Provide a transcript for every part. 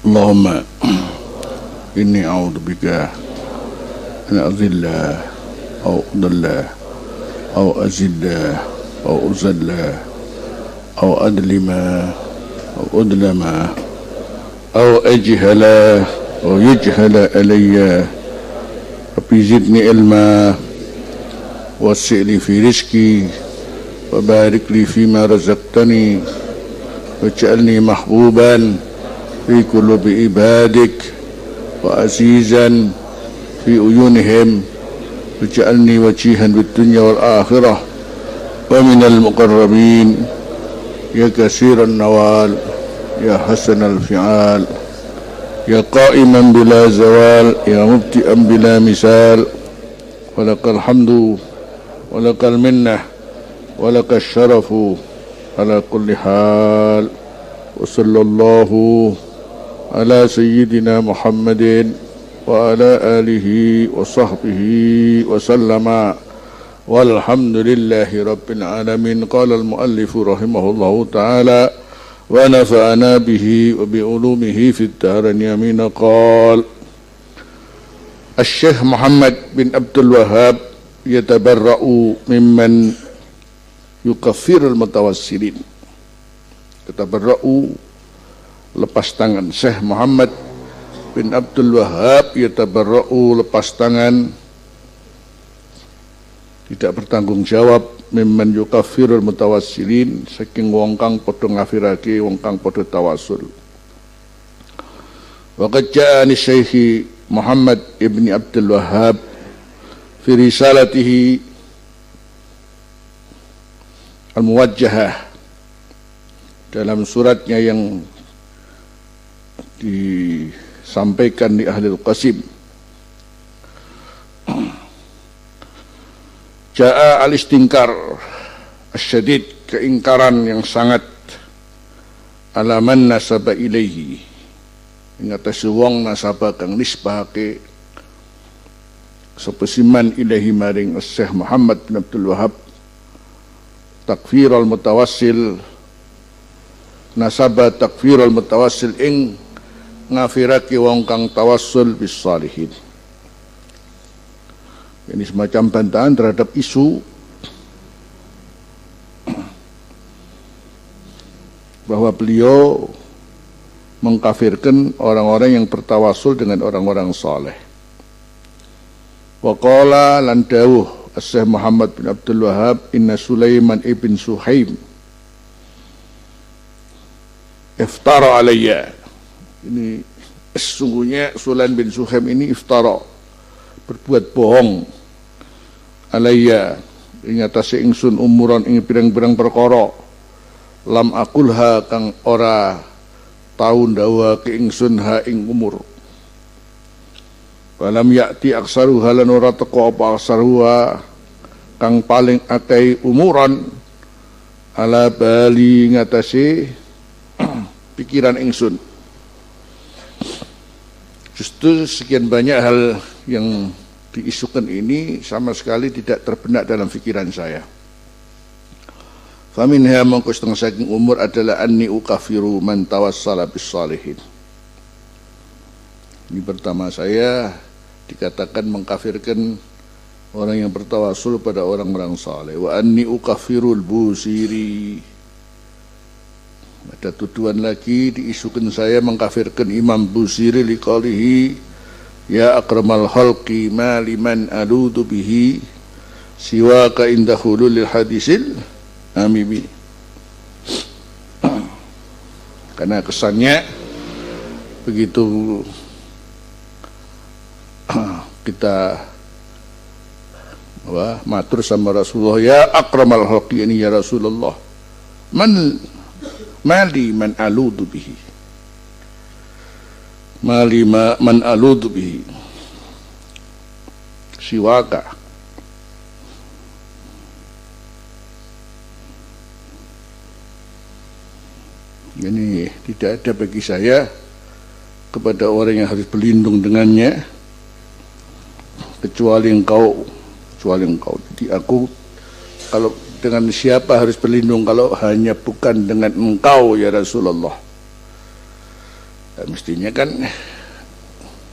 Allahumma inni a'udzubika an azilla aw udalla aw azilla aw uzalla aw adlima aw udlama aw ajhala aw yujhala alayya. Rabbi zidni ilma wasi' li fi rizqi wa barik li fima razaqtani waj'alni mahbuban fi qulubi ibadik wa azizan fi uyunihim waj'alni wajihan bid dunya wal akhirah wa minal muqarrabin ya katsiran nawal ya hasanal fi'al ya qa'iman bila zawal ya mubti'an bila misal walakal hamdu walakal minnah walakal syarafu ala kulli hal. Wa sallallahu ala sayyidina Muhammadin wa ala alihi wa sahbihi wa sallama walhamdulillahi rabbil alamin. Qala al-muallifu rahimahullahu ta'ala wa nafa'ana bihi wa bi ulumihi fid dharain amin. Qala Asy-Syaikh Muhammad bin Abdul Wahhab yatabarra'u mimman yukaffirul mutawassilin. Yatabarra'u lepas tangan. Syekh Muhammad bin Abdul Wahhab yatabarra'u lepas tangan, tidak bertanggung jawab, mimman yukaffirul mutawassilin, saking wong kang padha ngafirake wong kang padha tawasul. Wa qad ja'ani Syekh Muhammad ibn Abdul Wahhab fi risalatihi al-muwajjahah, dalam suratnya yang disampaikan di Ahlul Qasim, ja'a al-istinkar asyadid, keingkaran yang sangat, ala man nasaba ilaihi, ing atase wong nasaba kang nisbahake sepesiman ilahi maring Syekh Muhammad bin Abdul Wahhab, takfirul mutawassil, nasaba takfirul mutawassil ing ngafirake wong kang tawassul bis salihin. Ini semacam bantahan terhadap isu bahwa beliau mengkafirkan orang-orang yang bertawasul dengan orang-orang saleh. Wa qala lan dawuh Syekh Muhammad bin Abdul Wahhab, inna Sulaiman ibn Suhaim iftara alayya. Ini sesungguhnya Sulaiman bin Suhaim ini iftara, berbuat bohong, alayya ing atase ingsun, umuran ing pirang-pirang perkara, lam akulha kang ora tau ndawa ke ingsun ha ing umur. Walam yakti aksaruha lan ora teko apa aksaruha kang paling akeh umuran, ala bali ngatasi pikiran ingsun. Justru sekian banyak hal yang diisukan ini sama sekali tidak terbenak dalam pikiran saya. Faminha mongko setengah saking umur adalah anni ukafiru man tawassala bis salihin. Ini pertama saya dikatakan mengkafirkan orang yang bertawasul pada orang-orang saleh. Wa anni ukafirul Busiri. Ada tuduhan lagi diisukan saya mengkafirkan Imam Busiri liqalihi ya akramal khalqi ma liman aludu bihi siwaka inda hululil hadisil amibi. Karena kesannya begitu kita matur sama Rasulullah, ya akramal khalqi, ini ya Rasulullah, mali man aludu bihi, mali man aludu bihi siwaka. Ini tidak ada bagi saya kepada orang yang harus berlindung dengannya kecuali engkau. Jadi aku kalau dengan siapa harus berlindung kalau hanya bukan dengan engkau ya Rasulullah. Mestinya kan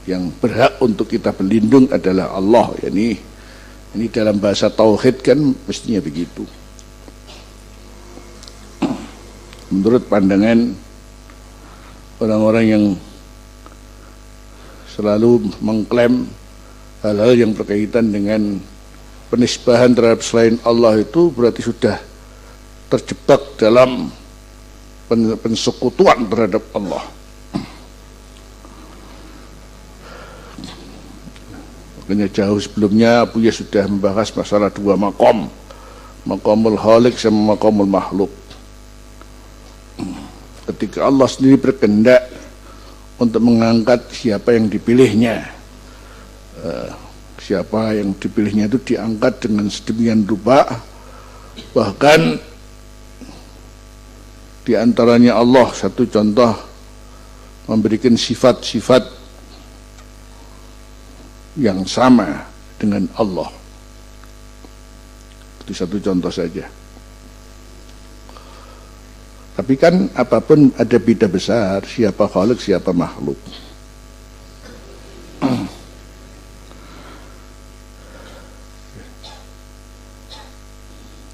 yang berhak untuk kita berlindung adalah Allah. Ini dalam bahasa tauhid kan mestinya begitu. Menurut pandangan orang-orang yang selalu mengklaim hal-hal yang berkaitan dengan penisbahan terhadap selain Allah, itu berarti sudah terjebak dalam pensekutuan terhadap Allah. Makanya jauh sebelumnya Buya sudah membahas masalah dua makom, makomul khaliq sama makomul makhluk. Ketika Allah sendiri berkehendak untuk mengangkat siapa yang dipilihnya, siapa yang dipilihnya itu diangkat dengan sedemikian rupa, bahkan diantaranya Allah satu contoh memberikan sifat-sifat yang sama dengan Allah. Itu satu contoh saja. Tapi kan apapun ada beda besar, siapa khaliq, siapa makhluk.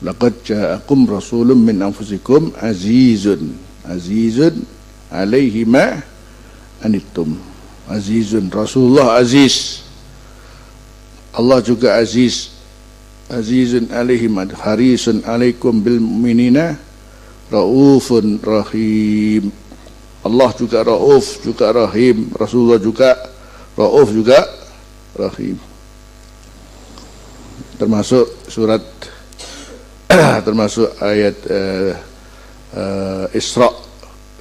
Laqad ja'akum rasulun min anfusikum azizun alaihi ma anittum. Azizun, Rasulullah aziz, Allah juga aziz. Azizun alaihi ma, harisun alaikum bil mu'minina Raufun Rahim. Allah juga Rauf, juga Rahim. Rasulullah juga Rauf, juga Rahim. Termasuk surat termasuk ayat Isra,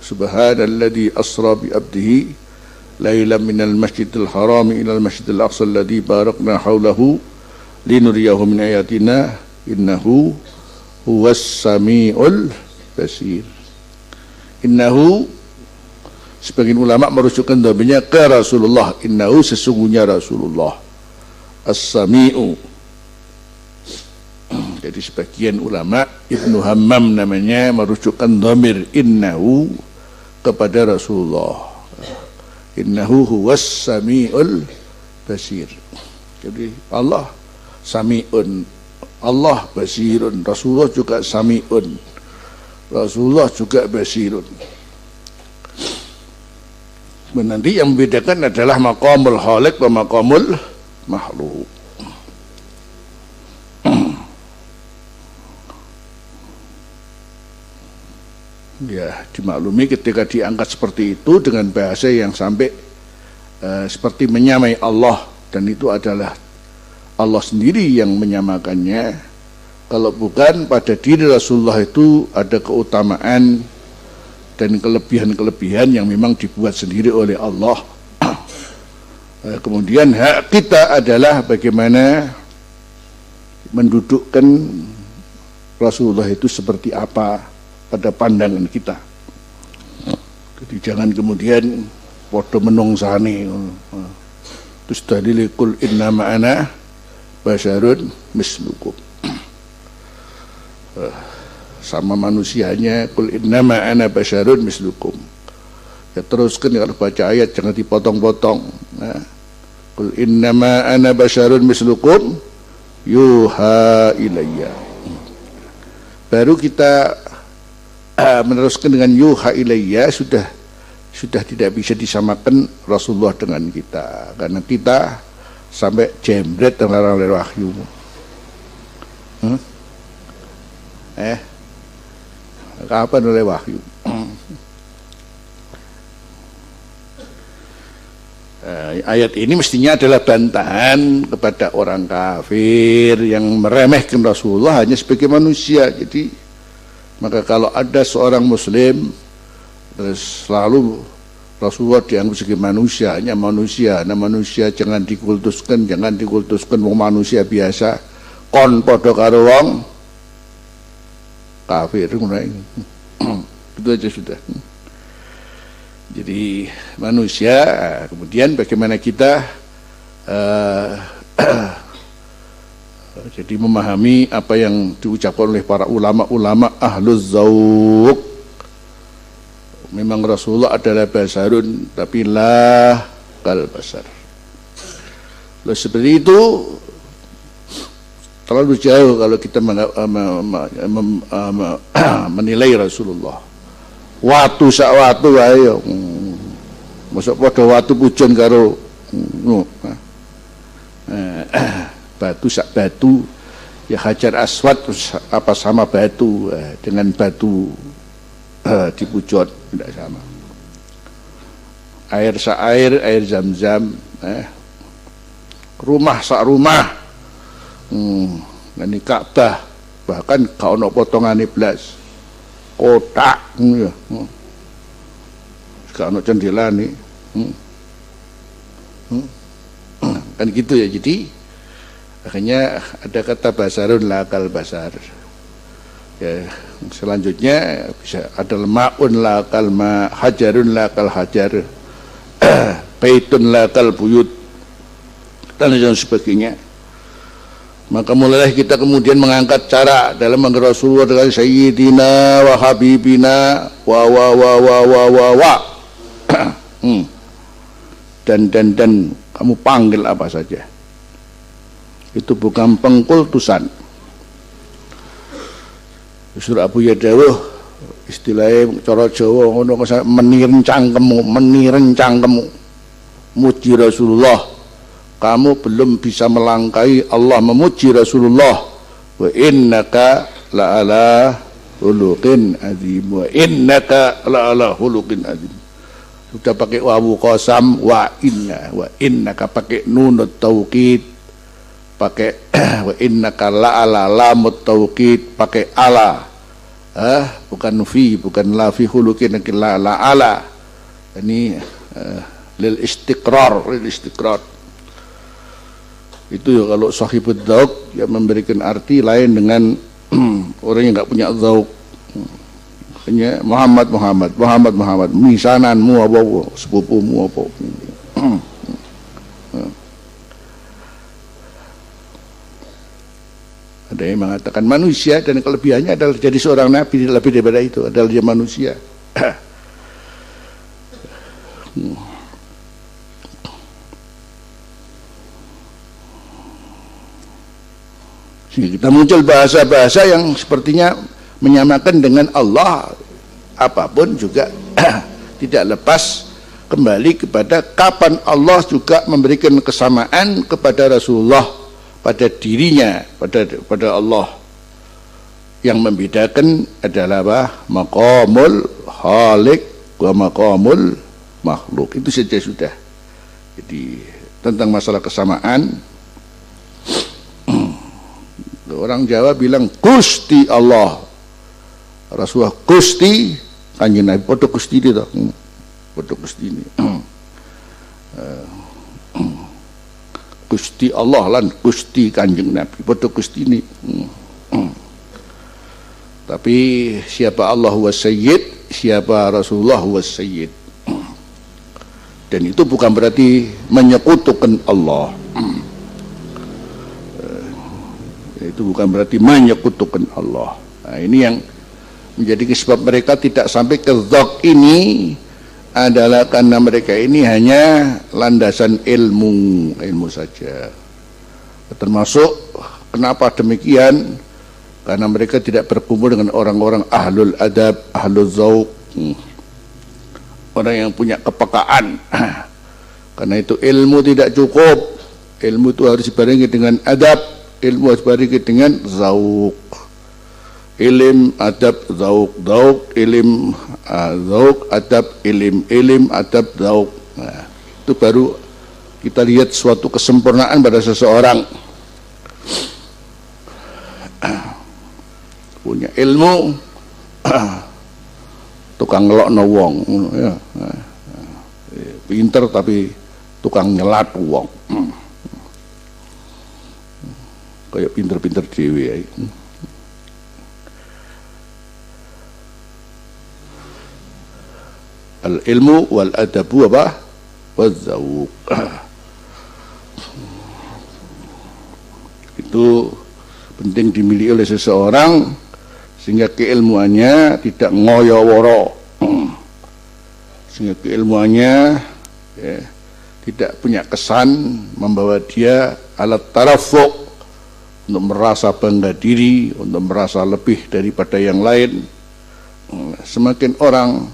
subhanalladzi asra bi abdihi lailan minal masjidil harami ilal masjidil aqsa alladzi barakna haulahu linuriyahu min ayatina innahu huwas samiul basir. Innahu, sebagian ulama merujukkan dhamirnya ke Rasulullah. Innahu, sesungguhnya Rasulullah as-sami'u. Jadi sebagian ulama, Ibnu Hammam namanya, merujukkan dhamir innahu kepada Rasulullah. Innahu huwas sami'ul basir. Jadi Allah sami'un, Allah basirun, Rasulullah juga sami'un, Rasulullah juga basirun. Nanti yang membedakan adalah maqamul khaliq dan maqamul makhluk. Ya, dimaklumi ketika diangkat seperti itu dengan bahasa yang sampai seperti menyamai Allah, dan itu adalah Allah sendiri yang menyamakannya. Kalau bukan, pada diri Rasulullah itu ada keutamaan dan kelebihan-kelebihan yang memang dibuat sendiri oleh Allah. Kemudian hak kita adalah bagaimana mendudukkan Rasulullah itu seperti apa pada pandangan kita. Jadi jangan kemudian podo menungsani terus dalil kul innama ana basyarun mislukum, sama manusianya, kul innama ana basyarun mislukum. Ya teruskan, kalau baca ayat jangan dipotong-potong. Kul innama ana basyarun mislukum yuha ilayya. Baru kita meneruskan dengan yuha ilayya, sudah tidak bisa disamakan Rasulullah dengan kita, karena kita sampai jembret dengan oleh wahyu. Kapan oleh wahyu? Ayat ini mestinya adalah bantahan kepada orang kafir yang meremehkan Rasulullah hanya sebagai manusia. Jadi maka kalau ada seorang muslim terus selalu Rasulullah dianggap sebagai manusia, hanya manusia, nah manusia jangan dikultuskan wong manusia biasa kon padha karo wong kafir. Itu aja sudah. Jadi manusia, kemudian bagaimana kita jadi memahami apa yang diucapkan oleh para ulama-ulama ahluz zauq, memang Rasulullah adalah basarun, tapi la kal basar. Lalu seperti itu terlalu jauh kalau kita menilai Rasulullah. Watu sak watu ayo. Masuk pada watu pujon karo batu sak batu, ya Hajar Aswad apa sama batu, dengan batu di pujon tidak sama. Air sak air, air Zam-Zam, rumah sak rumah, ini Ka'bah bahkan kau ono potongane blas kotak ya. Sekarang cendelane kan gitu ya. Jadi akhirnya ada kata basarun lakal basar ya. Selanjutnya bisa ada ma'un lakal ma, hajarun lakal hajar, baitun lakal buyut, dan lain sebagainya. Maka mulailah kita kemudian mengangkat cara dalam manggil Rasulullah dengan Sayyidina wa Habibina wa dan kamu panggil apa saja. Itu bukan pengkultusan. Surah Abu Yadawuh istilahnya cara Jawa ngono menirencang kamu muji Rasulullah. Kamu belum bisa melangkai Allah memuji Rasulullah. Wa innaka la'ala huluqin azim. Wa innaka la'ala huluqin azim. Sudah pakai wawu qasam, wa innaka pakai nunut taukid, pakai wa innaka la'ala lamut taukid, pakai ala. Bukan fi, bukan la fi huluqin, lakin la'ala. Ini lil istiqrar. Itu ya kalau sahibud dzauq ya memberikan arti lain dengan orang yang enggak punya dzauq. Hanya Muhammad misananmu apa sepupumu apa. Ada yang mengatakan manusia dan kelebihannya adalah jadi seorang nabi, lebih daripada itu adalah dia manusia. Kita muncul bahasa-bahasa yang sepertinya menyamakan dengan Allah, apapun juga tidak lepas kembali kepada kapan Allah juga memberikan kesamaan kepada Rasulullah pada dirinya, pada Allah. Yang membedakan adalah apa? Maqamul khaliq wa maqamul makhluk. Itu saja sudah. Jadi tentang masalah kesamaan, orang Jawa bilang Gusti Allah, Rasulullah Gusti, Kanjeng Nabi podo Gusti itu, podo Gusti ini. Gusti Allah lan Gusti Kanjeng Nabi podo Gusti ini. Tapi siapa Allah huwa Sayyid, siapa Rasulullah huwa Sayyid. Dan itu bukan berarti menyekutukan Allah. Itu bukan berarti menyekutukan Allah. Nah, ini yang menjadi sebab mereka tidak sampai ke dzauq ini adalah karena mereka ini hanya landasan ilmu saja. Termasuk kenapa demikian? Karena mereka tidak berkumpul dengan orang-orang ahlul adab, ahlul dzauq, orang yang punya kepekaan. Karena itu ilmu tidak cukup. Ilmu itu harus dibarengi dengan adab. Ilmu harus dibarengi dengan dzauq. Ilim, adab, dzauq, ilim, dzauq, adab, ilim, adab, dzauq. Nah, itu baru kita lihat suatu kesempurnaan pada seseorang. Punya ilmu, tukang ngelokno wong, ya. Pinter tapi tukang nyelat wong. Kayak pinter-pinter dhewe ya. Al-ilmu wal adabu apa? Wadzauq. Itu penting dimiliki oleh seseorang sehingga keilmuannya tidak ngoyo-woro. sehingga keilmuannya ya, tidak punya kesan membawa dia alat tarafuq, untuk merasa bangga diri, untuk merasa lebih daripada yang lain. Semakin orang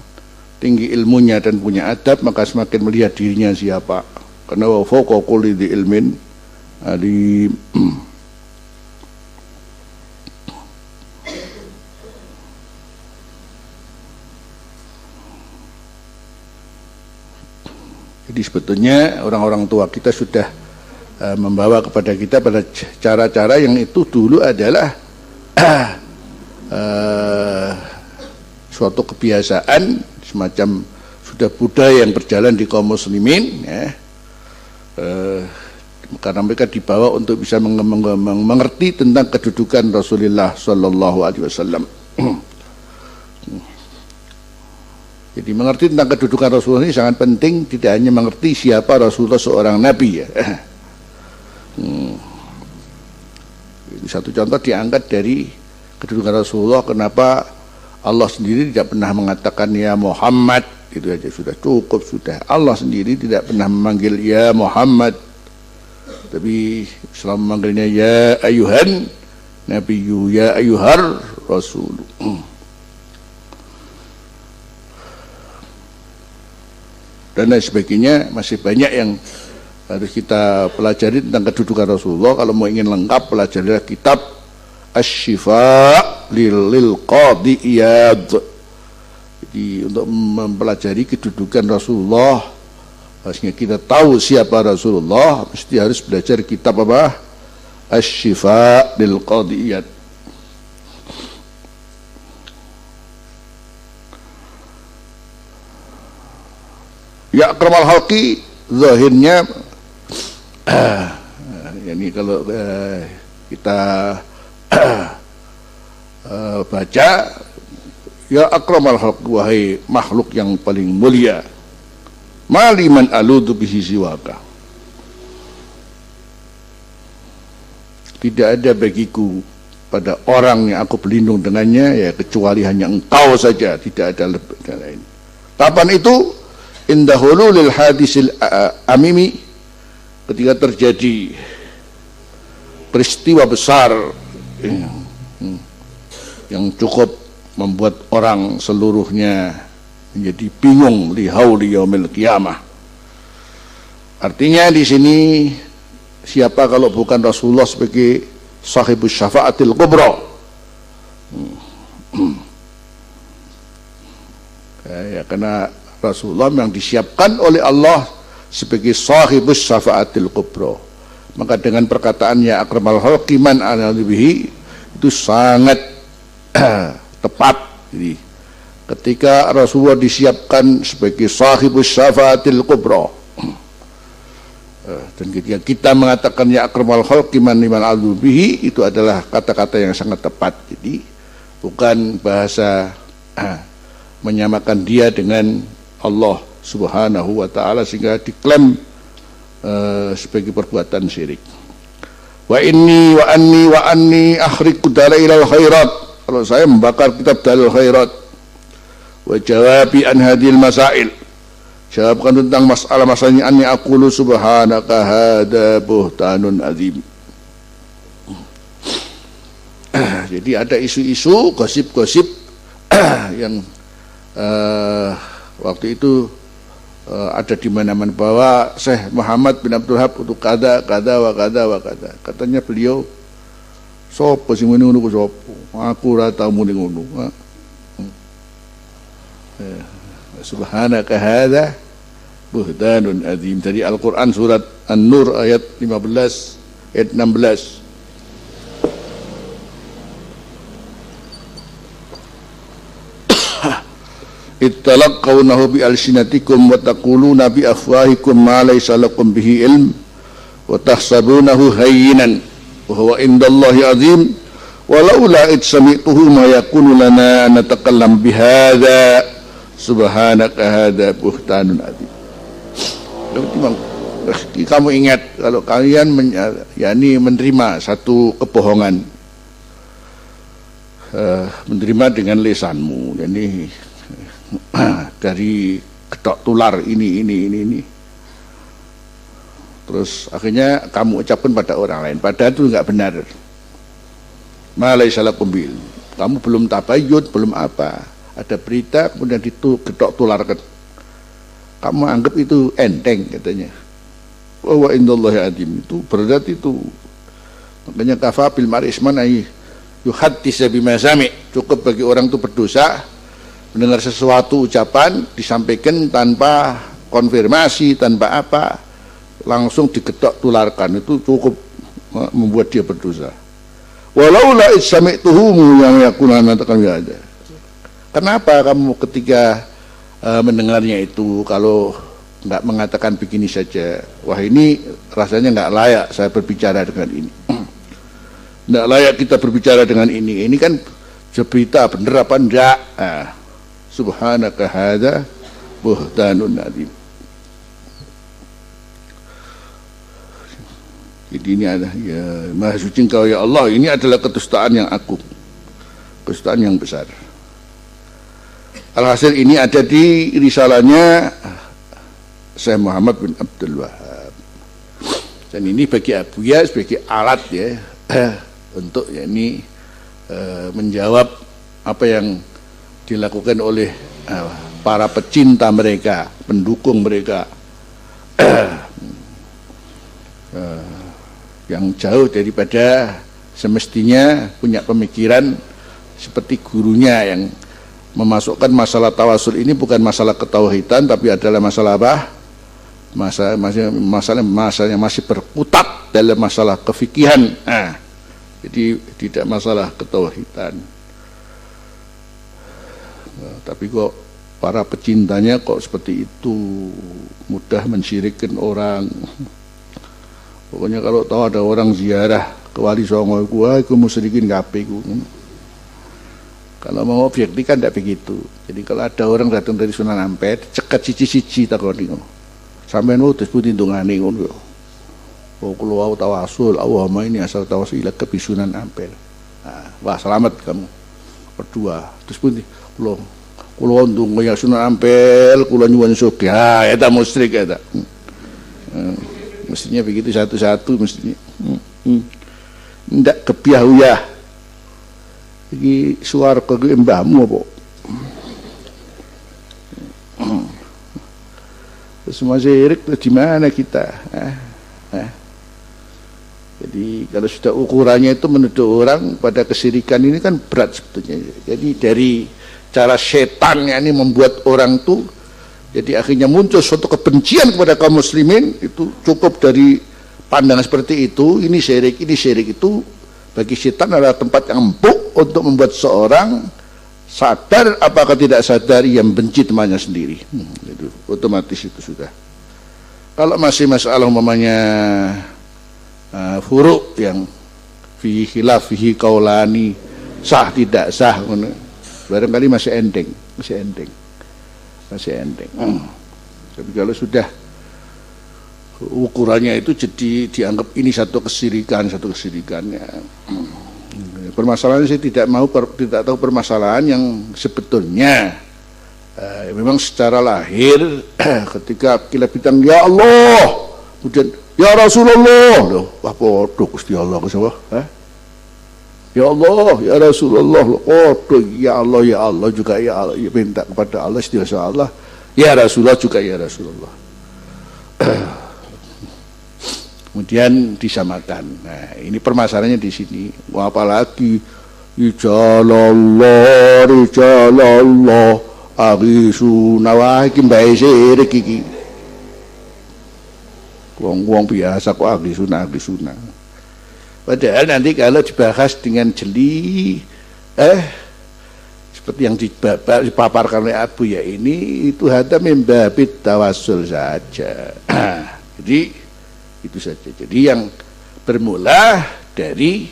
tinggi ilmunya dan punya adab, maka semakin melihat dirinya siapa. Karena wa fawqa kulli dzi ilmin alim. Jadi sebetulnya orang-orang tua kita sudah membawa kepada kita pada cara-cara yang itu dulu adalah suatu kebiasaan, semacam sudah budaya yang berjalan di kaum muslimin ya. Karena mereka dibawa untuk bisa mengerti tentang kedudukan Rasulullah Sallallahu Alaihi Wasallam. Jadi mengerti tentang kedudukan Rasulullah ini sangat penting, tidak hanya mengerti siapa Rasulullah seorang Nabi ya. Satu contoh diangkat dari kedudukan Rasulullah, kenapa Allah sendiri tidak pernah mengatakan ya Muhammad, itu aja sudah cukup sudah. Allah sendiri tidak pernah memanggil ya Muhammad, tapi selalu memanggilnya ya ayuhan nabiyyu, ya ayuhar rasul. Dan lain sebagainya. Masih banyak yang harus kita pelajari tentang kedudukan Rasulullah. Kalau mau ingin lengkap, pelajarilah kitab Asy-Syifa lil Qadhi Iyad. Jadi untuk mempelajari kedudukan Rasulullah, sehingga kita tahu siapa Rasulullah, mesti harus belajar kitab apa? Asy-Syifa lil Qadhi Iyad. Ya akramal halqi, zahirnya ini kalau kita baca ya akramal halqi, wahai makhluk yang paling mulia, maliman aludu bihi siwaka, tidak ada bagiku pada orang yang aku berlindung dengannya ya kecuali hanya engkau saja, tidak ada lebih lain. Kapan itu? Inda hululil hadisil amimi, ketika terjadi peristiwa besar yang cukup membuat orang seluruhnya menjadi bingung, lihauli yaumil qiyamah. Artinya di sini siapa kalau bukan Rasulullah sebagai sahibus syafaatil kubra? Ya, karena Rasulullah yang disiapkan oleh Allah sebagai sahibus syafaatil kubra. Maka dengan perkataan ya akramal khalqi man alaihi itu sangat tepat. Jadi ketika Rasulullah disiapkan sebagai sahibus syafaatil kubra, dan ketika kita mengatakan ya akramal khalqi man alaihi, itu adalah kata-kata yang sangat tepat. Jadi bukan bahasa menyamakan dia dengan Allah Subhanahu wa ta'ala sehingga diklaim sebagai perbuatan syirik. Wa inni wa anni akhriqu dalailal khairat, kalau saya membakar kitab dalil khairat. Wa jawabi an hadhil masail, jawabkan tentang masalah-masalahnya, anni aqulu subhanaka hada buhtanun azim. Jadi ada isu-isu, gosip-gosip yang waktu itu ada di mana-mana bahwa Syekh Muhammad bin Abdul Wahab untuk kada wa kada. Katanya beliau, sopo sing muni ngono ku sopo? Aku ora tau muni ngono. Subhanaka hadza buhtanun azim. Dari Al-Qur'an surat An-Nur ayat 15 ayat 16. Ittalaqawnahu bi alsinatikum wa taquluna bi afwahikum ma laysa lakum bihi ilm wa tahsabunahu hayyinan wa huwa indallahi azim walaula id sami'tuhu ma yakunu lana an natakallam bihadza subhanaka hadza buhtanun azim. Kamu ingat kalau kalian menerima satu kebohongan, menerima dengan lisanmu, yani dari gedok tular ini. Terus akhirnya kamu ucapkan pada orang lain, padahal itu enggak benar. Malaisa lakum bil. Kamu belum tabayyun, belum apa. Ada berita kemudian gedok tularkan. Kamu anggap itu enteng katanya. Wa indallahi adim, itu berat itu. Makanya kafa bil marisman ay yuhaddis bima sami. Cukup bagi orang itu berdosa mendengar sesuatu ucapan disampaikan tanpa konfirmasi, tanpa apa, langsung digedok tularkan, itu cukup membuat dia berdosa. Walaula isami'tuhum yang yakunana takkan ada. Kenapa kamu ketika mendengarnya itu kalau nggak mengatakan begini saja, wah ini rasanya nggak layak saya berbicara dengan ini, nggak layak kita berbicara dengan ini kan berita bener apa enggak? Subhanaka hadza buhtanun adzim. Jadi ini ada ya Maha Suci Engkau ya Allah, ini adalah kedustaan yang agung, kedustaan yang besar. Alhasil ini ada di risalahnya Syekh Muhammad bin Abdul Wahab. Dan ini bagi Abuya sebagai alat ya untuk ya ini menjawab apa yang dilakukan oleh para pecinta mereka, pendukung mereka yang jauh daripada semestinya punya pemikiran seperti gurunya yang memasukkan masalah tawasul ini bukan masalah ketauhidan tapi adalah masalah apa? Masalah yang masih berkutat dalam masalah kefikihan. Jadi tidak masalah ketauhidan. Tapi kok para pecintanya kok seperti itu, mudah mensyirikkan orang. Pokoknya kalau tahu ada orang ziarah ke Wali Songo iku musyrikin kabeh iku. Kalau mau objektif kan tidak begitu. Jadi kalau ada orang datang dari Sunan Ampel, cekat siji-siji takoni. Sampeyan terus putih ndongane ngono. Oh kula tawasul, Allahumma ini asal tawasul ila ke Sunan Ampel. Wah selamat kamu berdua. Terus putih kula ndonga ya Sunan Ampel, kula nyuwun sugih. Eta musyrik eta. Mestinya begitu satu-satu mestinya. Ndak kebiah-uyah. Iki swarga kuwi mbahmu apa? Semua syirik di mana kita? Jadi kalau sudah ukurannya itu menuduh orang pada kesyirikan ini kan berat sebetulnya. Jadi dari cara setan ini membuat orang tuh jadi akhirnya muncul suatu kebencian kepada kaum muslimin, itu cukup dari pandangan seperti itu, ini syirik itu bagi setan adalah tempat yang empuk untuk membuat seorang sadar apakah tidak sadar yang benci temannya sendiri. Itu otomatis itu sudah. Kalau masih masalah umpamanya furu' yang fihi khilaf fihi qaulani sah tidak sah, barangkali masih enteng. Tapi kalau sudah ukurannya itu jadi dianggap ini satu kesirikan ya. Permasalahan saya tidak tahu permasalahan yang sebetulnya memang secara lahir ketika kita bilang ya Allah kemudian ya Rasulullah wah podo Gusti Allah ya Allah ya Rasulullah podo ya Allah juga ya Allah, minta kepada Allah istighfar Allah ya Rasulullah juga ya Rasulullah. Kemudian disamakan. Nah, ini permasalahannya di sini. Apalagi rijalallah aghisuna wa iki mbae sirik iki. Wong biasa kok aghisuna. Padahal nanti kalau dibahas dengan jeli seperti yang dipaparkan oleh Abu ya ini itu hanya membabit tawassul saja. Jadi itu saja. Jadi yang bermula dari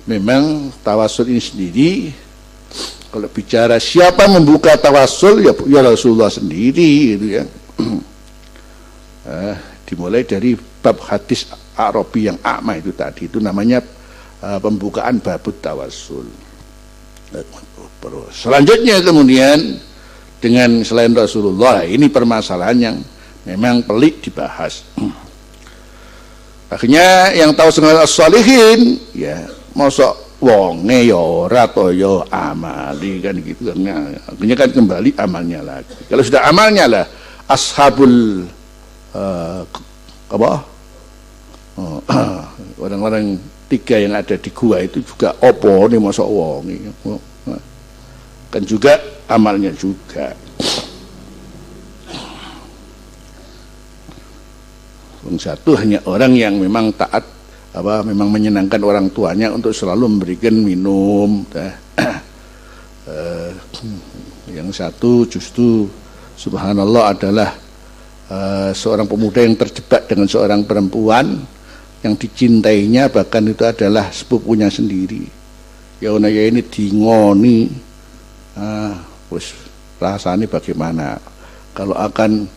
memang tawasul ini sendiri. Kalau bicara siapa membuka tawasul ya Rasulullah sendiri itu ya. Dimulai dari bab hadis Arabi yang a'ma itu tadi, itu namanya pembukaan babut tawasul. Selanjutnya kemudian dengan selain Rasulullah. Ini permasalahan yang memang pelik dibahas. Akhirnya yang tahu sengaja as-shalihin, ya mosok wonge ya ora toyo amali kan gitu kan. Akhirnya kan kembali amalnya lagi. Kalau sudah amalnya lah ashabul orang-orang 3 yang ada di gua itu juga opo nih mosok wonge. Kan juga amalnya juga. Yang satu hanya orang yang memang taat, memang menyenangkan orang tuanya untuk selalu memberikan minum. Yang satu justru subhanallah adalah seorang pemuda yang terjebak dengan seorang perempuan yang dicintainya, bahkan itu adalah sepupunya sendiri. Ya ini dingoni, rasanya bagaimana kalau akan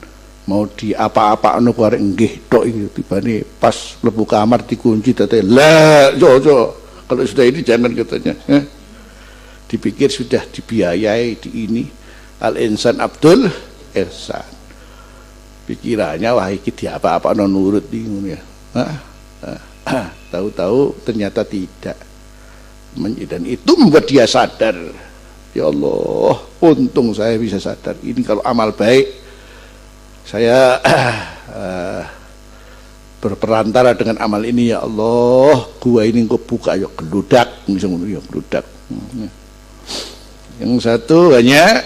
mau di apa-apa anu arek nggih tok iki tibane pas mlebu kamar dikunci tete lah jo kalau sudah ini jangan katanya dipikir sudah dibiayai di ini al insan Abdul Ihsan, pikirannya wah iki di apa-apa anu nurut di ngono ya, tahu-tahu ternyata tidak. Dan itu membuat dia sadar, ya Allah untung saya bisa sadar ini kalau amal baik saya berperantara dengan amal ini, ya Allah gua ini kok buka ya geludak misalnya ya geludak. Yang satu hanya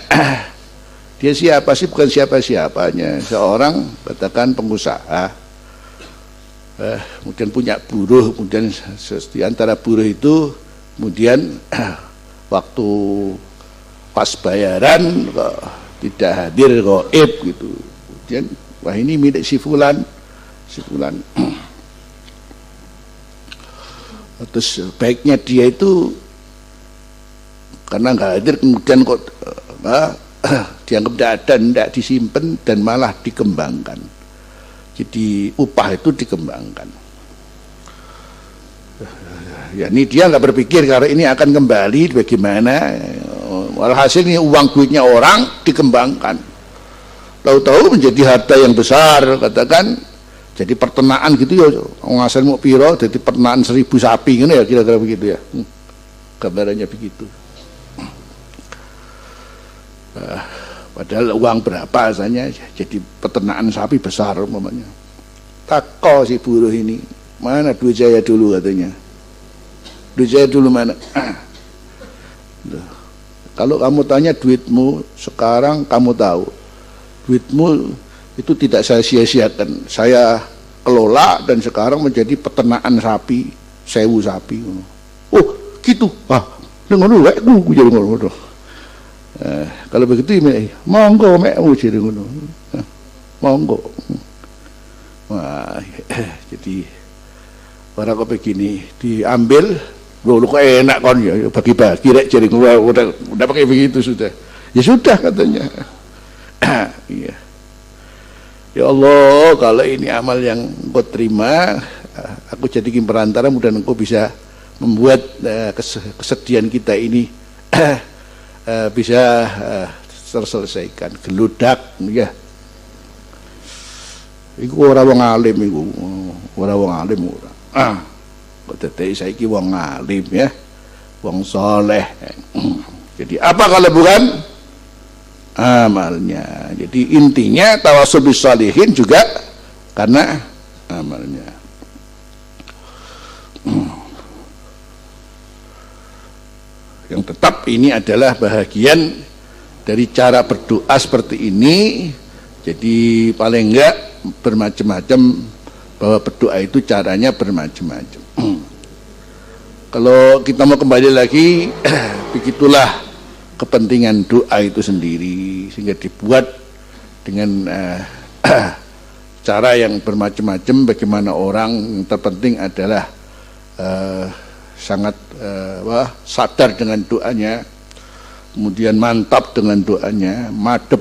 dia siapa sih, bukan siapa-siapanya, seorang katakan pengusaha, kemudian punya buruh, kemudian di antara buruh itu kemudian waktu pas bayaran kok tidak hadir, gaib gitu. Kemudian wah ini milik si fulan. Terus baiknya dia itu karena nggak hadir kemudian kok dianggap tidak ada, tidak disimpan dan malah dikembangkan. Jadi upah itu dikembangkan. Ya ini dia nggak berpikir kalau ini akan kembali bagaimana. Walhasil ini uang duitnya orang dikembangkan. Tahu-tahu menjadi harta yang besar, katakan jadi pertenaan gitu ya, ngasil mau piro jadi pertenaan 1000 sapi gitu ya, kira-kira begitu ya, gambarannya begitu. Padahal uang berapa asalnya jadi peternakan sapi besar umpamanya. Tako si buruh ini, mana duit saya dulu katanya, duit saya dulu mana? Kalau kamu tanya duitmu sekarang, kamu tahu duitmu itu tidak saya sia-siakan, saya kelola dan sekarang menjadi peternakan sapi, 1000 sapi. Oh gitu, dengan dulu aku jadi ngono. Kalau begitu monggo mek jadi ngono, monggo. Wah, jadi orang kok begini diambil, lu kok enak kon ya bagi-bagi rek jadi udah pakai begitu sudah. Ya sudah katanya. Iya. Ya Allah, kalau ini amal yang Engkau terima, aku jadikan perantara, mudah-mudahan Engkau bisa membuat kesedihan kita ini bisa terselesaikan. Geludak, ya. Iku ora wong alim iku, ora wong alim ora. Kok dadi saiki wong alim ya, wong soleh. Jadi apa kalau bukan amalnya? Jadi intinya tawasul bis shalihin juga karena amalnya. Yang tetap ini adalah bahagian dari cara berdoa seperti ini. Jadi paling enggak bermacam-macam, bahwa berdoa itu caranya bermacam-macam. Kalau kita mau kembali lagi, begitulah kepentingan doa itu sendiri, sehingga dibuat dengan cara yang bermacam-macam. Bagaimana orang yang terpenting adalah sangat sadar dengan doanya, kemudian mantap dengan doanya,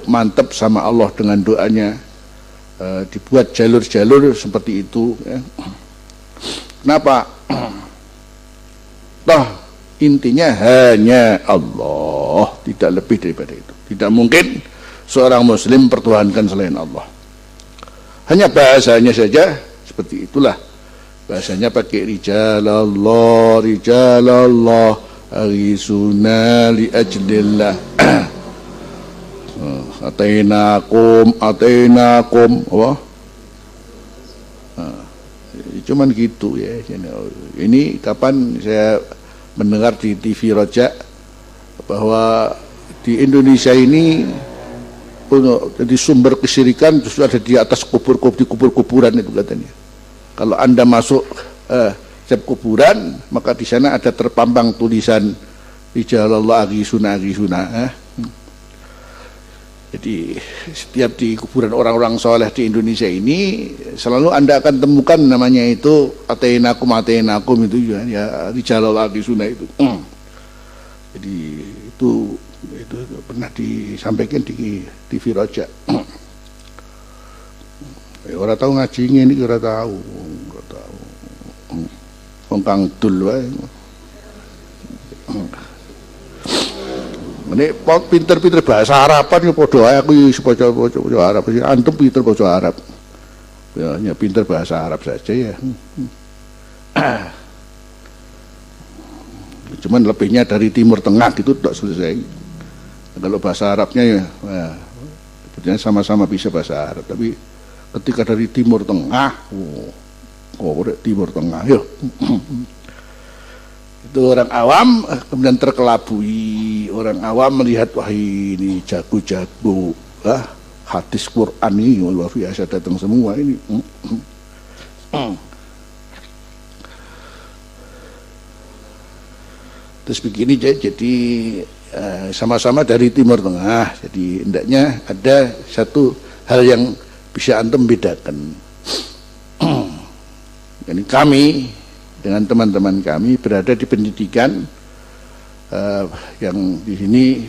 mantap sama Allah dengan doanya, dibuat jalur-jalur seperti itu ya. Kenapa? Intinya hanya Allah, tidak lebih daripada itu. Tidak mungkin seorang muslim pertuhankan selain Allah. Hanya bahasanya saja seperti itulah. Bahasanya pakai rijalallah arisuna li ajlillah. Atainakum apa? Cuman gitu ya. Ini kapan saya mendengar di TV Roja bahwa di Indonesia ini jadi sumber kesyirikan justru ada di atas kubur-kuburan itu katanya. Kalau Anda masuk setiap kuburan, maka di sana ada terpampang tulisan rijalallah agisuna. Jadi setiap di kuburan orang-orang soleh di Indonesia ini selalu Anda akan temukan namanya itu atenakum itu ya rijalallah agisuna itu. Jadi itu pernah disampaikan di TV Roja. Orang tahu ngaji ini orang tahu. Wong kang dul wae. Ini pinter-pinter bahasa Araban ya padha wae aku wis baca Arab. Antum pinter baca Arab. Ya hanya pinter bahasa Arab saja ya. Cuman lebihnya dari Timur Tengah gitu tidak selesai. Kalau bahasa Arabnya ya sebetulnya sama-sama bisa bahasa Arab, tapi ketika dari Timur Tengah, Timur Tengah, yo. Itu orang awam kemudian terkelabui. Orang awam melihat wah ini jago-jago, hadis Quran ini luar biasa datang semua ini. Terus begini jadi sama-sama dari Timur Tengah, jadi hendaknya ada satu hal yang bisa antum bedakan. Jadi kami dengan teman-teman kami berada di pendidikan yang di sini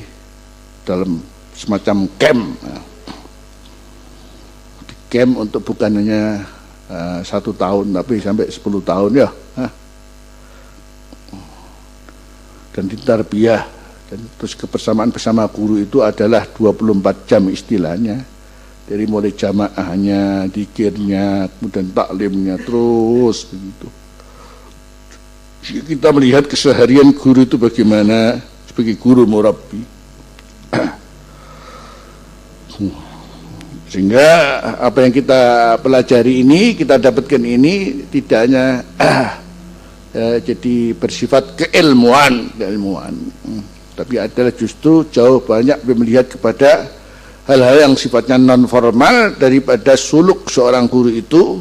dalam semacam camp untuk bukan hanya 1 tahun tapi sampai 10 tahun ya. Dan di tarbiyah dan terus kebersamaan bersama guru itu adalah 24 jam istilahnya, dari mulai jamaahnya, dikirnya, kemudian taklimnya terus begitu. Kita melihat keseharian guru itu bagaimana sebagai guru murabbi. Sehingga apa yang kita pelajari ini, kita dapatkan ini tidak hanya jadi bersifat keilmuan, tapi adalah justru jauh banyak melihat kepada hal-hal yang sifatnya non formal daripada suluk seorang guru itu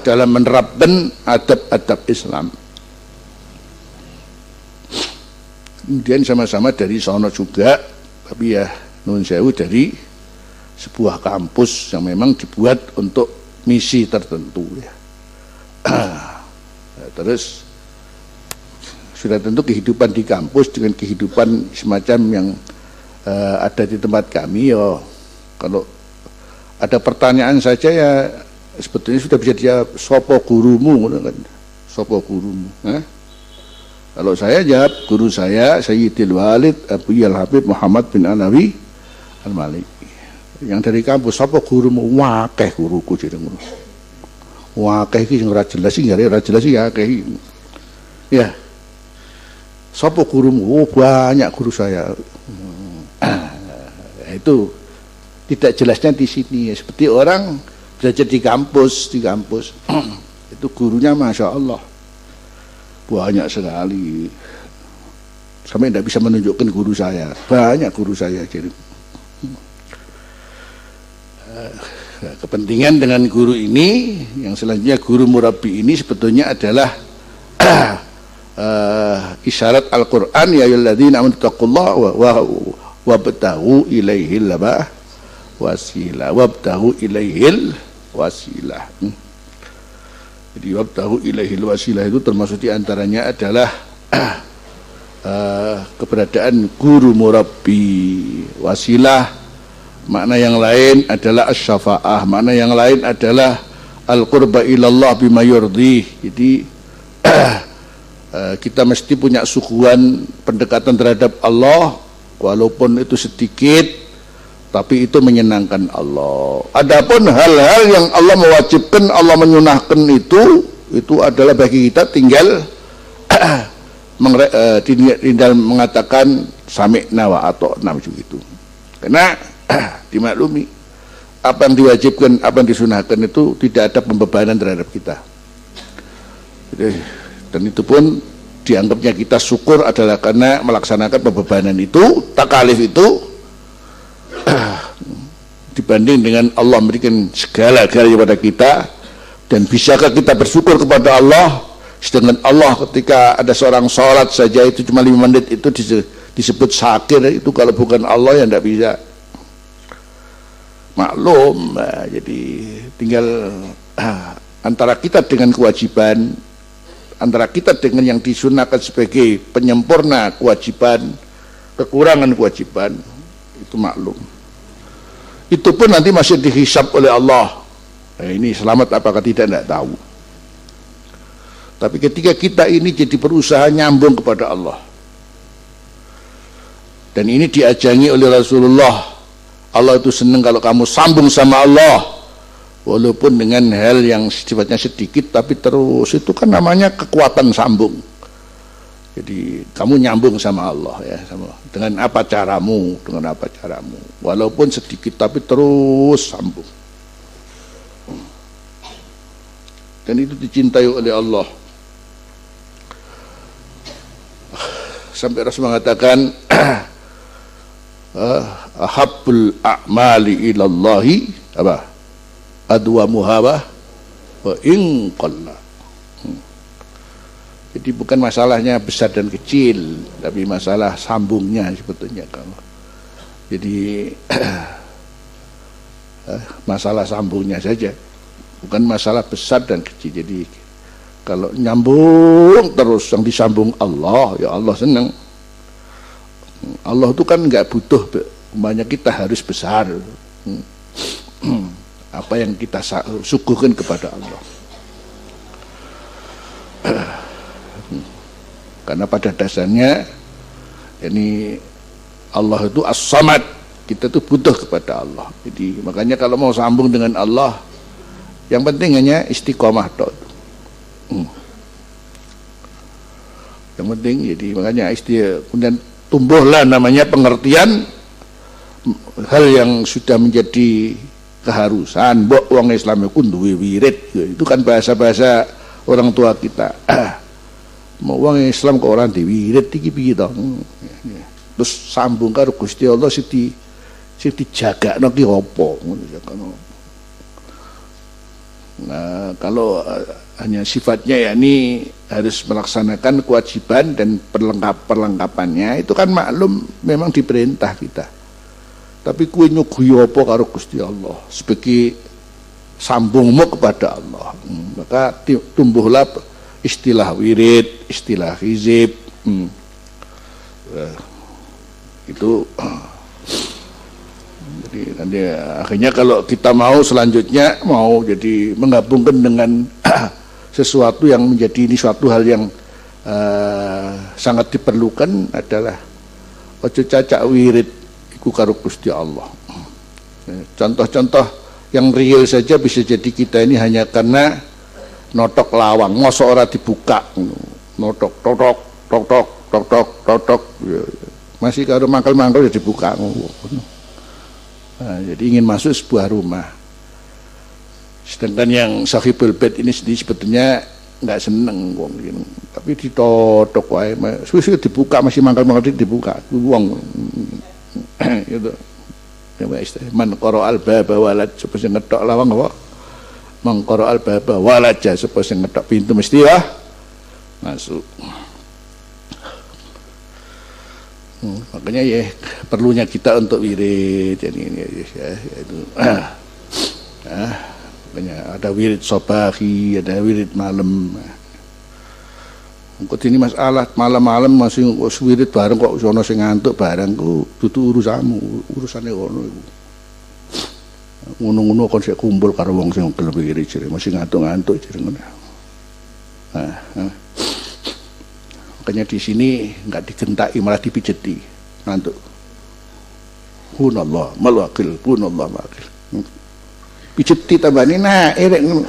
dalam menerapkan adab-adab Islam. Kemudian sama-sama dari sono juga, tapi ya nun sewu dari sebuah kampus yang memang dibuat untuk misi tertentu ya. Terus sudah tentu kehidupan di kampus dengan kehidupan semacam yang ada di tempat kami ya, kalau ada pertanyaan saja ya sebetulnya sudah bisa dijawab sopo gurumu kan, sopo gurumu. Kalau saya jawab guru saya Sayyidil Walid Abu Al Habib Muhammad bin Alawi Al Maliki. Yang dari kampus sopo gurumu, wakeh guruku jadi ngono. Wakeh iki sing ora jelas sing ora jelas ya akeh. Ya. Sopo gurumu? Oh, banyak guru saya. Itu tidak jelasnya di sini. Seperti orang belajar di kampus, itu gurunya masya Allah banyak sekali. Sampai tidak bisa menunjukkan guru saya. Banyak guru saya. Jadi kepentingan dengan guru ini, yang selanjutnya guru murabbi ini sebetulnya adalah isyarat Al-Quran ya ayyuhalladzina amanu taqullaha wabtaghu ilaihil wasilah, wabtaghu ilaihil wasilah. Jadi wabtaghu ilaihil wasilah itu termasuk diantaranya adalah keberadaan guru murabbi. Wasilah makna yang lain adalah asy-syafa'ah, makna yang lain adalah al-qurba ilallah bima yurdi. Jadi kita mesti punya suguhan pendekatan terhadap Allah walaupun itu sedikit, tapi itu menyenangkan Allah. Adapun hal-hal yang Allah mewajibkan, Allah menyunahkan itu adalah bagi kita tinggal tinggal mengatakan sami'na wa ata'na begitu. Karena dimaklumi apa yang diwajibkan, apa yang disunahkan itu tidak ada pembebanan terhadap kita. Dan itu pun dianggapnya kita syukur adalah karena melaksanakan pembebanan itu, takalif itu, dibanding dengan Allah memberikan segala-galanya kepada kita. Dan bisakah kita bersyukur kepada Allah? Sedangkan Allah ketika ada seorang sholat saja itu cuma 5 menit itu disebut syakir. Itu kalau bukan Allah ya tidak bisa. Maklum. Nah, jadi tinggal antara kita dengan kewajiban, antara kita dengan yang disunahkan sebagai penyempurna kewajiban, kekurangan kewajiban, itu maklum. Itu pun nanti masih dihisab oleh Allah. Ini selamat apakah tidak tahu. Tapi ketika kita ini jadi berusaha nyambung kepada Allah, dan ini diajangi oleh Rasulullah, Allah itu senang kalau kamu sambung sama Allah, walaupun dengan hal yang sifatnya sedikit tapi terus, itu kan namanya kekuatan sambung. Jadi kamu nyambung sama Allah ya, dengan apa caramu, walaupun sedikit tapi terus sambung. Dan itu dicintai oleh Allah. Sampai Rasul mengatakan ahabbul a'mali ilallahi apa? Adwamuha wa in qalla. Jadi bukan masalahnya besar dan kecil, tapi masalah sambungnya sebetulnya kalau. Jadi masalah sambungnya saja, bukan masalah besar dan kecil. Jadi kalau nyambung terus yang disambung Allah, ya Allah senang. Allah itu kan nggak butuh banyak, kita harus besar. Apa yang kita syukurkan kepada Allah. Karena pada dasarnya ini Allah itu as-samad, kita itu butuh kepada Allah. Jadi makanya kalau mau sambung dengan Allah, yang penting hanya istiqomah toh. Yang penting jadi makanya kemudian tumbuhlah namanya pengertian hal yang sudah menjadi keharusan. Mbok wong Islam iku duwe wirid, itu kan bahasa-bahasa orang tua kita. Mau wong Islam kok orang diwirid iki piye to? Terus sambung karo Gusti Allah sing dijagakno ki apa ngono ya kan. Nah, kalau hanya sifatnya ya ini harus melaksanakan kewajiban dan perlengkapannya itu kan maklum memang diperintah kita. Tapi kuwi nyuguhi apa karo Gusti Allah sebagai sambungmu kepada Allah. Maka tumbuhlah istilah wirid, istilah hizib. Itu jadi nanti akhirnya kalau kita mau selanjutnya mau jadi menggabungkan dengan sesuatu yang menjadi ini suatu hal yang sangat diperlukan adalah ojo cacak wirid iku karo Gusti Allah. Contoh-contoh yang real saja bisa jadi kita ini hanya karena notok lawang, mosok ora dibuka, notok totok totok totok totok, masih karo mangkel-mangkel ya dibuka. Nah, jadi ingin masuk sebuah rumah. Sedangkan yang sahibul bait ini sendiri sebetulnya nggak seneng wong gitu. Tapi ditotok wae, suwi dibuka masih mangkel-mangkel dibuka. Wong gitu. Man qara'al baba walad, supaya ngethok lawang apa? Man qara'al baba walad, supaya ngethok pintu mesti ya masuk. Makanya ya perlunya kita untuk wirid ini ya itu. Makanya ada wirid sobahi, ada wirid malam. Kok ini masalah malam-malam masih wirid bareng kok sono sing ngantuk bareng ku dudu urusane ngono iku. Ngono-ngono kon sik kumpul karo wong sing gelem wirid jere masih ngantuk-ngantuk jere ngono. Makanya di sini enggak digentaki malah dipijeti ngantuk. punallah mal wakil, punallah wakil. Pijet ditambani nah erek ngono.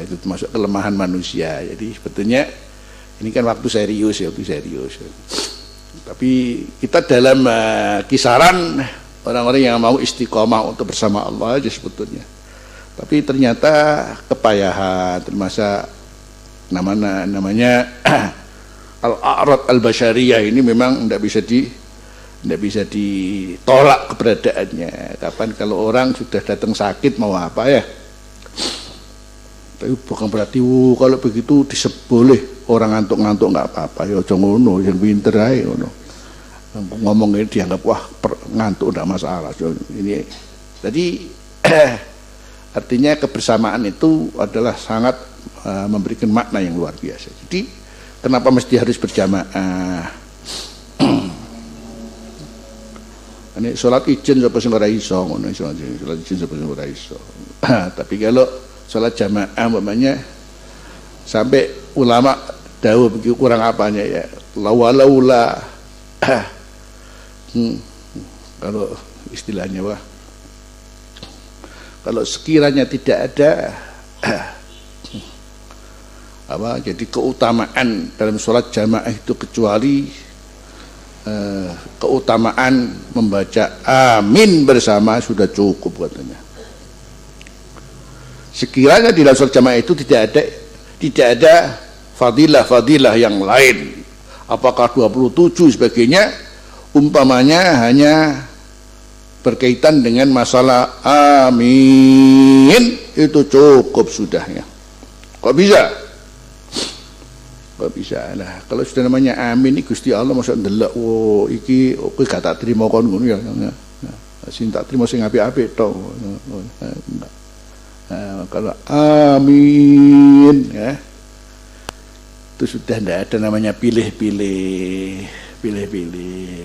Itu termasuk kelemahan manusia. Jadi sebetulnya ini kan waktu serius ya, waktu serius. Tapi kita dalam kisaran orang-orang yang mau istiqomah untuk bersama Allah aja sebetulnya. Tapi ternyata kepayahan, termasuk namanya al-a'rad al-basyariyah ini memang tidak bisa ditolak keberadaannya. Kapan kalau orang sudah datang sakit mau apa ya? Tapi bukan berarti kalau begitu diseboleh orang ngantuk-ngantuk nggak apa-apa ya, jangan ngono, yang pinter aja ngono. Ngomong ini dianggap wah ngantuk tidak masalah. Ini jadi artinya kebersamaan itu adalah sangat memberikan makna yang luar biasa. Jadi kenapa mesti harus berjamaah? Ini sholat ijen sapa sing ora iso ngono, sholat ijen sapa sing ora iso. Tapi kalau sholat jamaah umpamanya sampai ulama dawuh begitu kurang apanya ya, laula kalau istilahnya wah, kalau sekiranya tidak ada apa jadi keutamaan dalam sholat jamaah itu kecuali keutamaan membaca amin bersama sudah cukup katanya. Sekiranya di dalam sholat jamaah itu tidak ada fadilah yang lain, apakah 27 sebagainya, umpamanya hanya berkaitan dengan masalah amin itu cukup sudah ya. Kok bisa lah kalau sudah namanya amin iki Gusti Allah masa ndelok wo iki kowe gak tak trimo kon ngono ya. Sing tak trimo sing apik-apik tok. Kalau amin ya itu sudah tidak ada namanya pilih-pilih.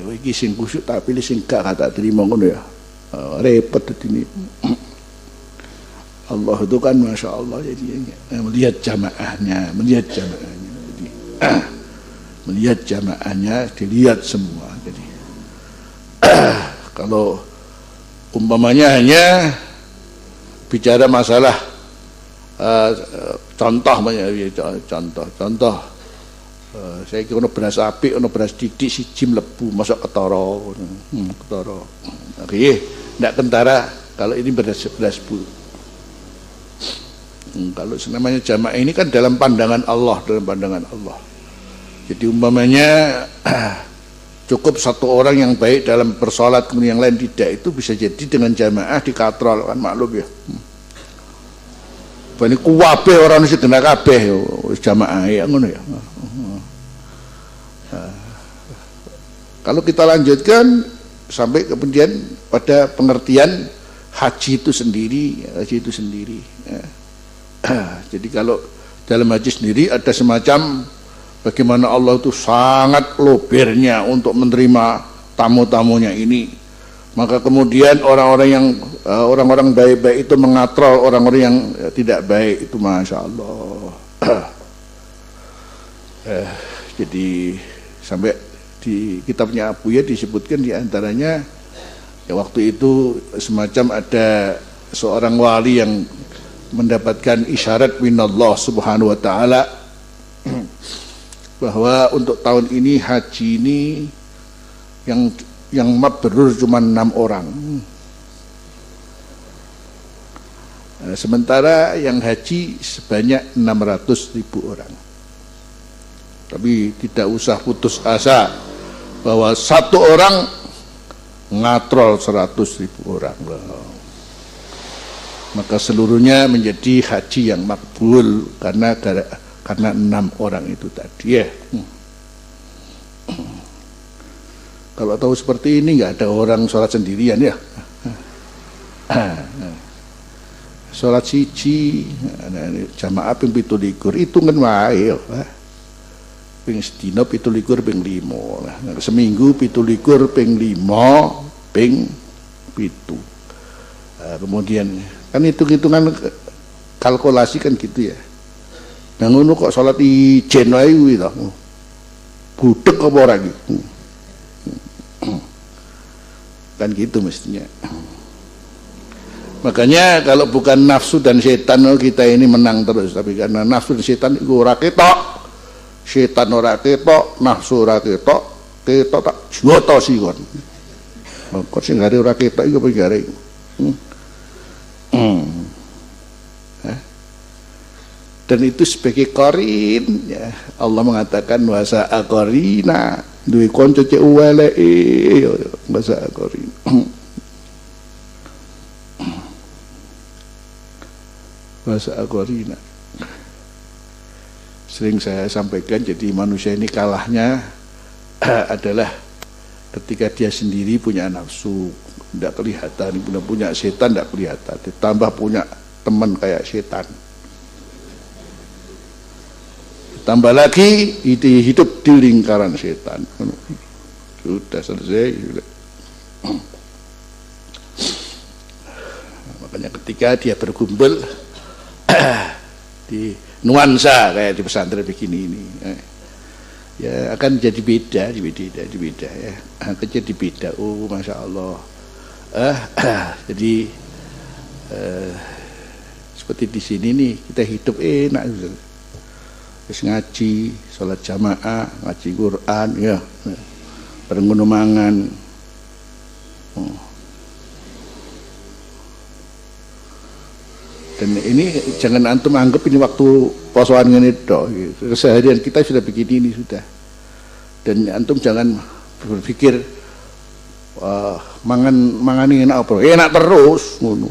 Oh, iki sing khusyuk tak pilih sing gak tak terima ngono ya. Repot ini. Allah itu kan masya Allah jadi melihat jamaahnya. Jadi melihat jamaahnya dilihat semua. Jadi kalau umpamanya hanya bicara masalah contoh saya kira ono beras apik ono beras didik siji mlebu masuk ketara nggih ndak kentara kalau ini beras bu. Kalau namanya jamaah ini kan dalam pandangan Allah, jadi umpamanya cukup satu orang yang baik dalam bersolat kemudian yang lain tidak, itu bisa jadi dengan jamaah dikatrol kan maklum ya. Bani kuwabe orang sing kena kabeh jamaah ya ngono ya. Kalau kita lanjutkan sampai kemudian pada pengertian haji itu sendiri ya. Jadi kalau dalam haji sendiri ada semacam bagaimana Allah itu sangat lobernya untuk menerima tamu-tamunya ini. Maka kemudian orang-orang baik-baik itu mengatrol orang-orang yang tidak baik itu, masya Allah. Jadi sampai di kitabnya Abuya disebutkan diantaranya ya waktu itu semacam ada seorang wali yang mendapatkan isyarat minallah subhanahu wa ta'ala bahwa untuk tahun ini haji ini yang mabrur cuma 6 orang. Sementara yang haji sebanyak 600.000 orang. Tapi tidak usah putus asa bahwa satu orang ngatrol 100.000 orang. Maka seluruhnya menjadi haji yang makbul karena 6 orang itu tadi ya. Kalau tahu seperti ini nggak ada orang sholat sendirian ya. Sholat siji jamaah ping 17 hitungan wae ping sedina 17 ping 5 seminggu 17 ping 5 ping 7. Kemudian kan hitung-hitungan kalkulasi kan gitu ya. Nah ngono kok salat ijen wae kuwi to. Budek apa ora iki? Kan gitu mestinya. Makanya kalau bukan nafsu dan setan kita ini menang terus, tapi karena nafsu dan setan itu ora ketok. Setan ora ketok, nafsu ora ketok, ketok tak joto sikon. Kok sing gare ora ketok iku apa gare? Dan itu sebagai qarin ya. Allah mengatakan wasa aqarina duwe kanca cek weleke wasa aqarin. Wasa aqarina. Sering saya sampaikan, jadi manusia ini kalahnya adalah ketika dia sendiri punya nafsu tidak kelihatan, punya setan tidak kelihatan, ditambah punya teman kayak setan. Tambah lagi hidup di lingkaran setan. Sudah selesai. Makanya ketika dia berkumpul di nuansa kayak di pesantren begini ini, ya akan jadi beda ya. Akan jadi beda. Oh, masya Allah. Jadi seperti di sini nih kita hidup enak. Terus ngaji, sholat jamaah, ngaji Quran, ya, bareng mangan. Dan ini jangan antum anggap ini waktu posoan ngene tok. Keseharian kita sudah begini ini sudah. Dan antum jangan berpikir mangan ini enak apa? Enak terus ngono.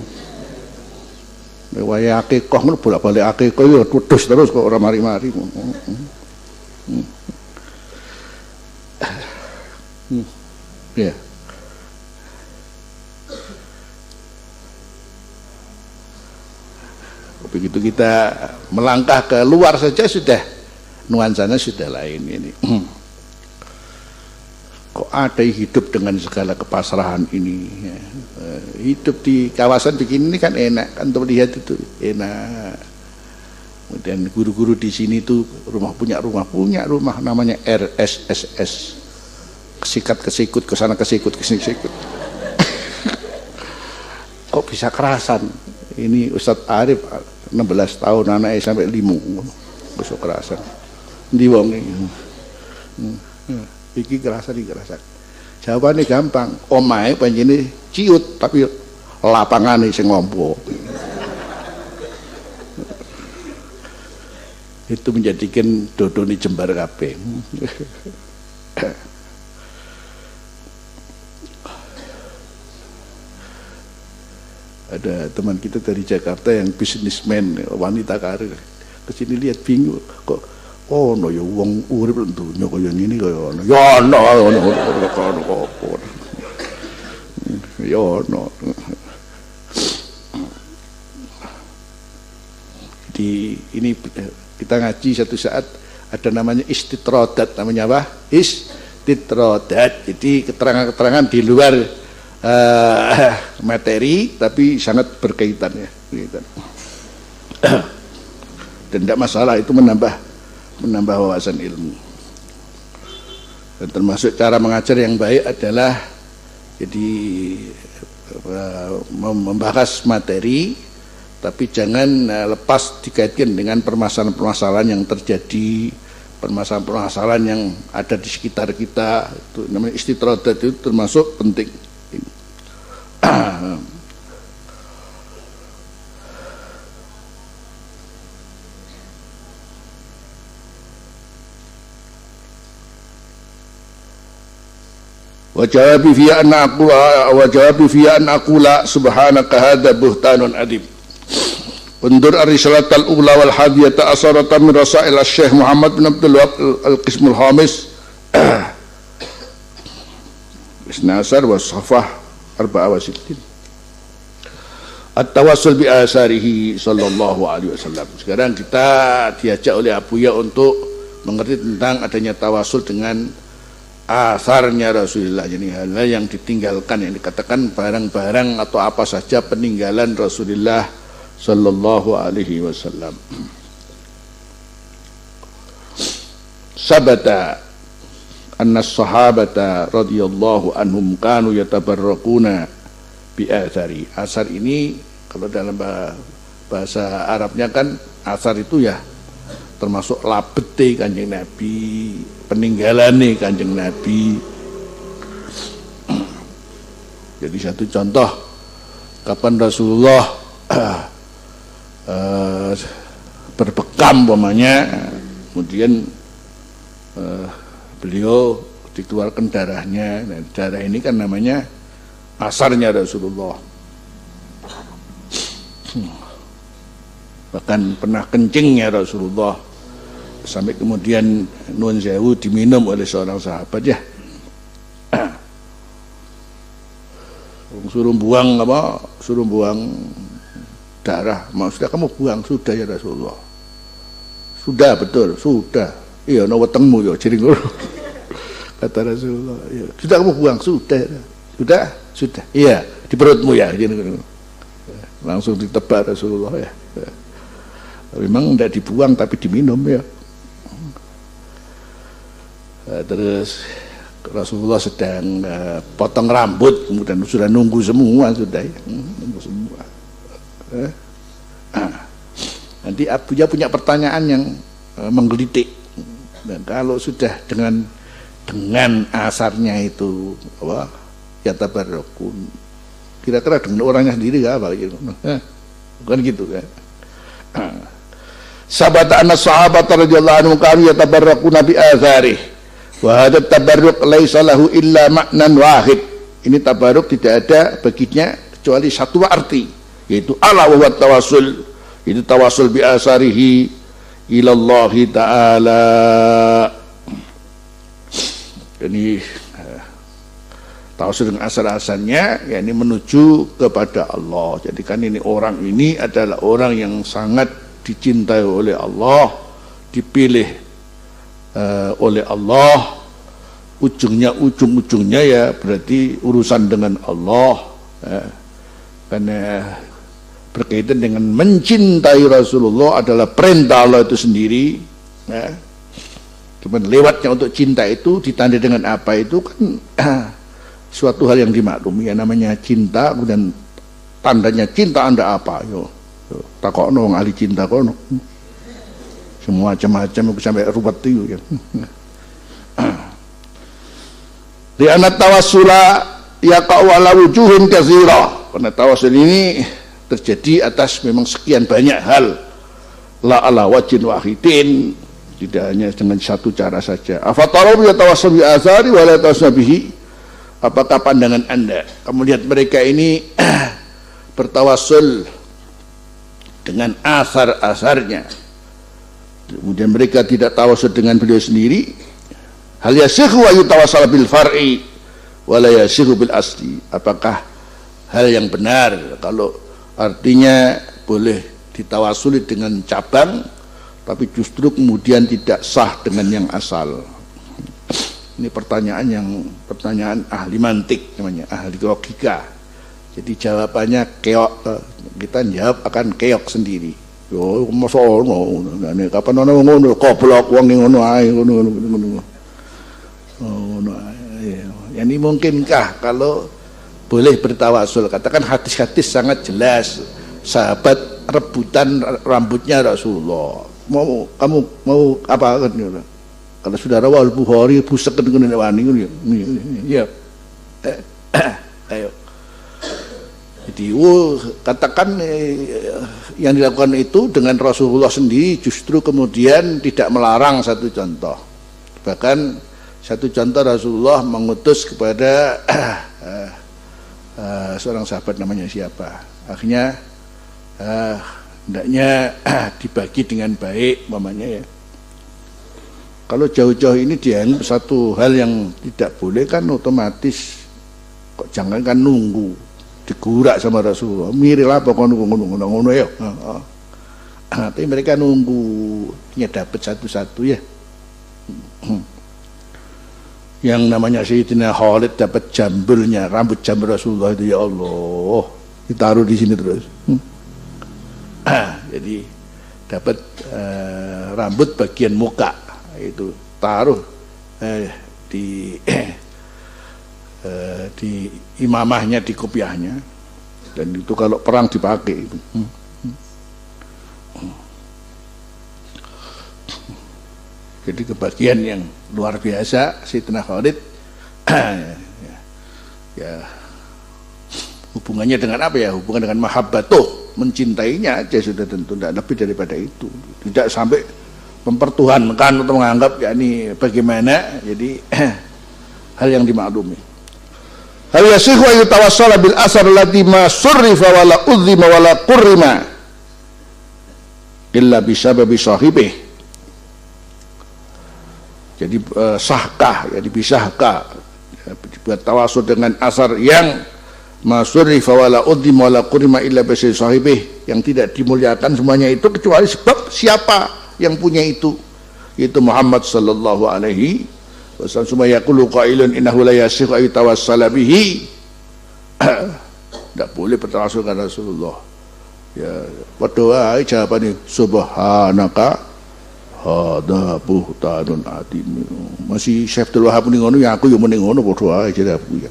Waya akikah ngono bolak-balik akikah ya wedhus terus kok ora mari-mari. Ya. Begitu kita melangkah ke luar saja sudah nuansanya sudah lain ini. Kok ada hidup dengan segala kepasrahan ini ya. Hidup di kawasan begini ini kan enak kan, untuk lihat itu enak. Kemudian guru-guru di sini tuh punya rumah namanya RSSS, kesikut kesana kesikut kesini kesikut. Kok bisa kerasan ini Ustadz Arif 16 tahun anaknya sampai 5 besok kerasan di wong iki kerasan. Jawabannya gampang, omahe panjene ciut tapi lapangane sing ngompo. Itu menjadikan dodone jembar kabeh. Ada teman kita dari Jakarta yang bisnismen, wanita karir, kesini lihat bingung kok ono ya wong urip dunya kaya ngene kaya ono. Ya ono apa. Ya ono. Jadi ini kita ngaji satu saat ada namanya istitrodat, namanya apa? Istitrodat. Jadi keterangan-keterangan di luar materi tapi sangat berkaitan ya. Dan tidak masalah, itu menambah wawasan ilmu. Dan termasuk cara mengajar yang baik adalah jadi membahas materi tapi jangan lepas dikaitkan dengan permasalahan-permasalahan yang terjadi, permasalahan-permasalahan yang ada di sekitar kita. Itu namanya istitrodat, itu termasuk penting. Wajawabi fi an aqula subhanaka hadza buhtanun adim. Undur ar-risalat al-ula wal hadiyata asarata min rasail Syekh Muhammad bin Abdul Wahab al-Qismul Khamis Isnasar wa Safah 64. At-tawassul bi asarihi sallallahu alaihi wasallam. Sekarang kita diajak oleh Abuya untuk mengerti tentang adanya tawasul dengan asarnya Rasulullah, jadi hal yang ditinggalkan, yang dikatakan barang-barang atau apa saja peninggalan Rasulullah sallallahu alaihi wasallam. sabata anna sahabata radhiyallahu anhum kanu yatabarrakuna bi athari. Asar ini kalau dalam bahasa Arabnya kan asar itu ya termasuk labete Kanjeng Nabi, peninggalane Kanjeng Nabi. Jadi satu contoh kapan Rasulullah berbekam umpamanya, kemudian beliau dikeluarkan darahnya. Nah, darah ini kan namanya asarnya Rasulullah. Bahkan pernah kencingnya Rasulullah sampai kemudian nuwun sewu diminum oleh seorang sahabat ya. Suruh buang apa? Suruh buang darah. Maksudnya kamu buang sudah ya Rasulullah. Sudah betul, sudah. Iya, no wetengmu ya jering kata Rasulullah. Ya, sudah kamu buang sudah. Sudah. Iya, di perutmu ya. Langsung ditebak Rasulullah ya. Memang tidak dibuang tapi diminum ya. Terus Rasulullah sedang potong rambut, kemudian sudah nunggu semua sudah ya. Nunggu semua. Nanti Abuya punya pertanyaan yang menggelitik. Dan kalau sudah dengan asarnya itu apa? Ya tabarrukun. Kira-kira dengan orangnya sendiri apa gitu. Bukan gitu kan. Sabata anna sahabat radhiyallahu anhum kanu yatabarrakuna bi atharihi. Wa hadha tabarruk laisa lahu illa maknan wahid. Ini tabarruk tidak ada baginya kecuali satu arti, yaitu ala wa tawassul. Itu tawassul bi asarihi ila Allah taala. Ini tawassul dengan asar-asarnya, yakni menuju kepada Allah. Jadi kan ini orang ini adalah orang yang sangat dicintai oleh Allah, dipilih oleh Allah, ujung-ujungnya ya berarti urusan dengan Allah, karena berkaitan dengan mencintai Rasulullah adalah perintah Allah itu sendiri. Cuman lewatnya untuk cinta itu ditandai dengan apa itu kan suatu hal yang dimaklumi ya, namanya cinta. Kemudian tandanya cinta Anda apa? Yo takokno wong ahli cinta kono. Semua macam-macam sampai ruwet itu ya. Li'anat tawassula yaqa'u ala wujuhin katsira. Karena tawassul ini terjadi atas memang sekian banyak hal. La ala wajhin wahidin, tidak hanya dengan satu cara saja. Afatarabu yatawassul bi athari wa la yatawassul bihi. Apakah pandangan Anda kamu lihat mereka ini bertawassul dengan asar-asarnya, kemudian mereka tidak tawassul dengan beliau sendiri? Hal yasikhu wa yutawassal bil far'i wa la yasikhu bil asli. Apakah hal yang benar kalau artinya boleh ditawasuli dengan cabang tapi justru kemudian tidak sah dengan yang asal? Ini pertanyaan ahli mantik namanya, ahli logika. Jadi jawabannya keok, kita jawab akan keok sendiri. Yo masa ono, nek kapan ono ngono goblok wong ngono ae ngono. Oh, ya. Ini mungkinkah kalau boleh bertawasul? Katakan hadis-hadis sangat jelas, sahabat rebutan rambutnya Rasulullah. Kamu mau apa kan? Kalau sudah rawal Bukhari busek dengan wani ya. Ayo. Jadi katakan yang dilakukan itu dengan Rasulullah sendiri justru kemudian tidak melarang. Satu contoh, bahkan satu contoh Rasulullah mengutus kepada seorang sahabat namanya siapa, akhirnya hendaknya dibagi dengan baik mamanya ya. Kalau jauh-jauh ini dianggap satu hal yang tidak boleh kan otomatis kok jangan kan nunggu digurak sama Rasulullah, miril apa kono ya. Tapi mereka nunggunya dapat satu-satu ya. Yang namanya Sayyidina Khalid dapat jambulnya, rambut jambul Rasulullah itu, ya Allah, ditaruh di sini terus. Jadi dapat rambut bagian muka itu taruh di imamahnya, di kopiahnya, dan itu kalau perang dipakai itu. Jadi kebagian yang luar biasa Sayyidina Khalid ya hubungannya dengan apa ya? Hubungan dengan mahabbatuh, mencintainya aja sudah tentu, tidak lebih daripada itu. Tidak sampai mempertuhankan atau menganggap yakni bagaimana. Jadi hal yang dimaklumi. Hal yasihu ayu tawassala bil asar allati ma surrifa wala udhima wala qurrima illa bisababi sahibih. Jadi sahkah, ya dibisahkah, dibuat tawasul dengan asar yang masurrifa wala udhima wala qurrima illa bisababi sahibih, yang tidak dimuliakan semuanya itu kecuali sebab siapa yang punya itu, yaitu Muhammad sallallahu alaihi wasallam. Summa yaqulu qailun innahu la yasihu ay tawassala bihi. Tidak boleh bertawassul dengan Rasulullah. Ya, berdoa jawabannya subhanaka hadza buhtanun adim. Masih Syekh Abdul Wahab ning ngono ya aku yo mending ngono padha ae jare aku ya.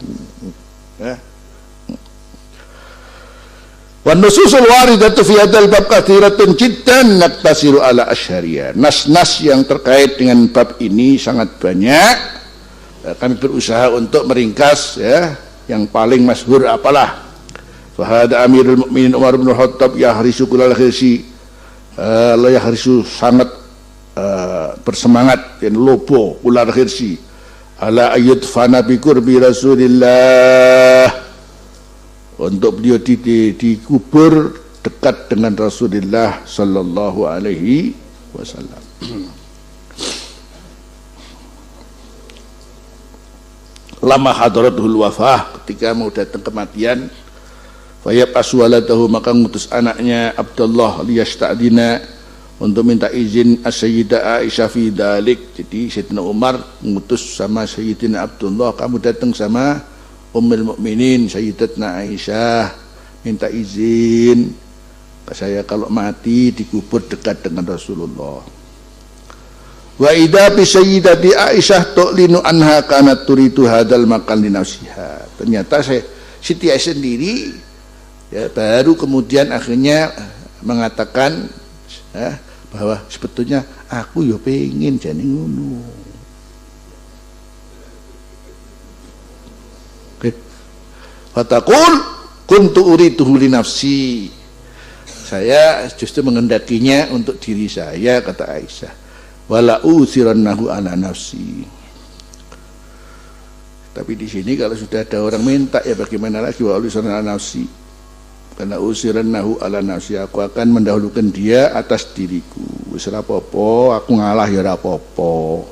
Wan nususul waridatu fi hadzal bab katsiratun jiddan naktasiru ala asyariya. Nas-nas yang terkait dengan bab ini sangat banyak. Kami berusaha untuk meringkas ya, yang paling masyhur apalah. Fa hada Amirul Mukminin Umar bin Khattab yahrisu kullal khirsi. Allah yahrisu sangat bersemangat dan lobo ular khirsi ala ayyudfana bi qurbi Rasulillah, untuk beliau dikubur dekat dengan Rasulullah sallallahu alaihi wasallam. Lama hadaratul wafah, ketika mau datang kematian, fayab aswalatahu, maka ngutus anaknya Abdullah liyasta'dina, untuk minta izin Sayyidah Aisyah fi dalik. Jadi Sayyidina Umar ngutus sama Sayyidina Abdullah, kamu datang sama Ummul Mukminin Sayyidatna Aisyah, minta izin saya kalau mati dikubur dekat dengan Rasulullah. Wa idza bi Sayyidati Aisyah tu'linu anha kanat turidu hadzal makan li nafsiha. Ternyata Siti Aisyah sendiri ya, baru kemudian akhirnya mengatakan bahwa sebetulnya aku yo pengen jane ngono. Fatakul kuntu uriduhu li nafsi, saya justru mengendakinya untuk diri saya, kata Aisyah. Wala usirannahu ala nafsi. Tapi di sini kalau sudah ada orang minta, ya bagaimana lagi? Wa usirannahu ala nafsi. Karena usirannahu ala nafsi, aku akan mendahulukan dia atas diriku. Wis ora apa-apa, aku ngalah ya ora apa-apa.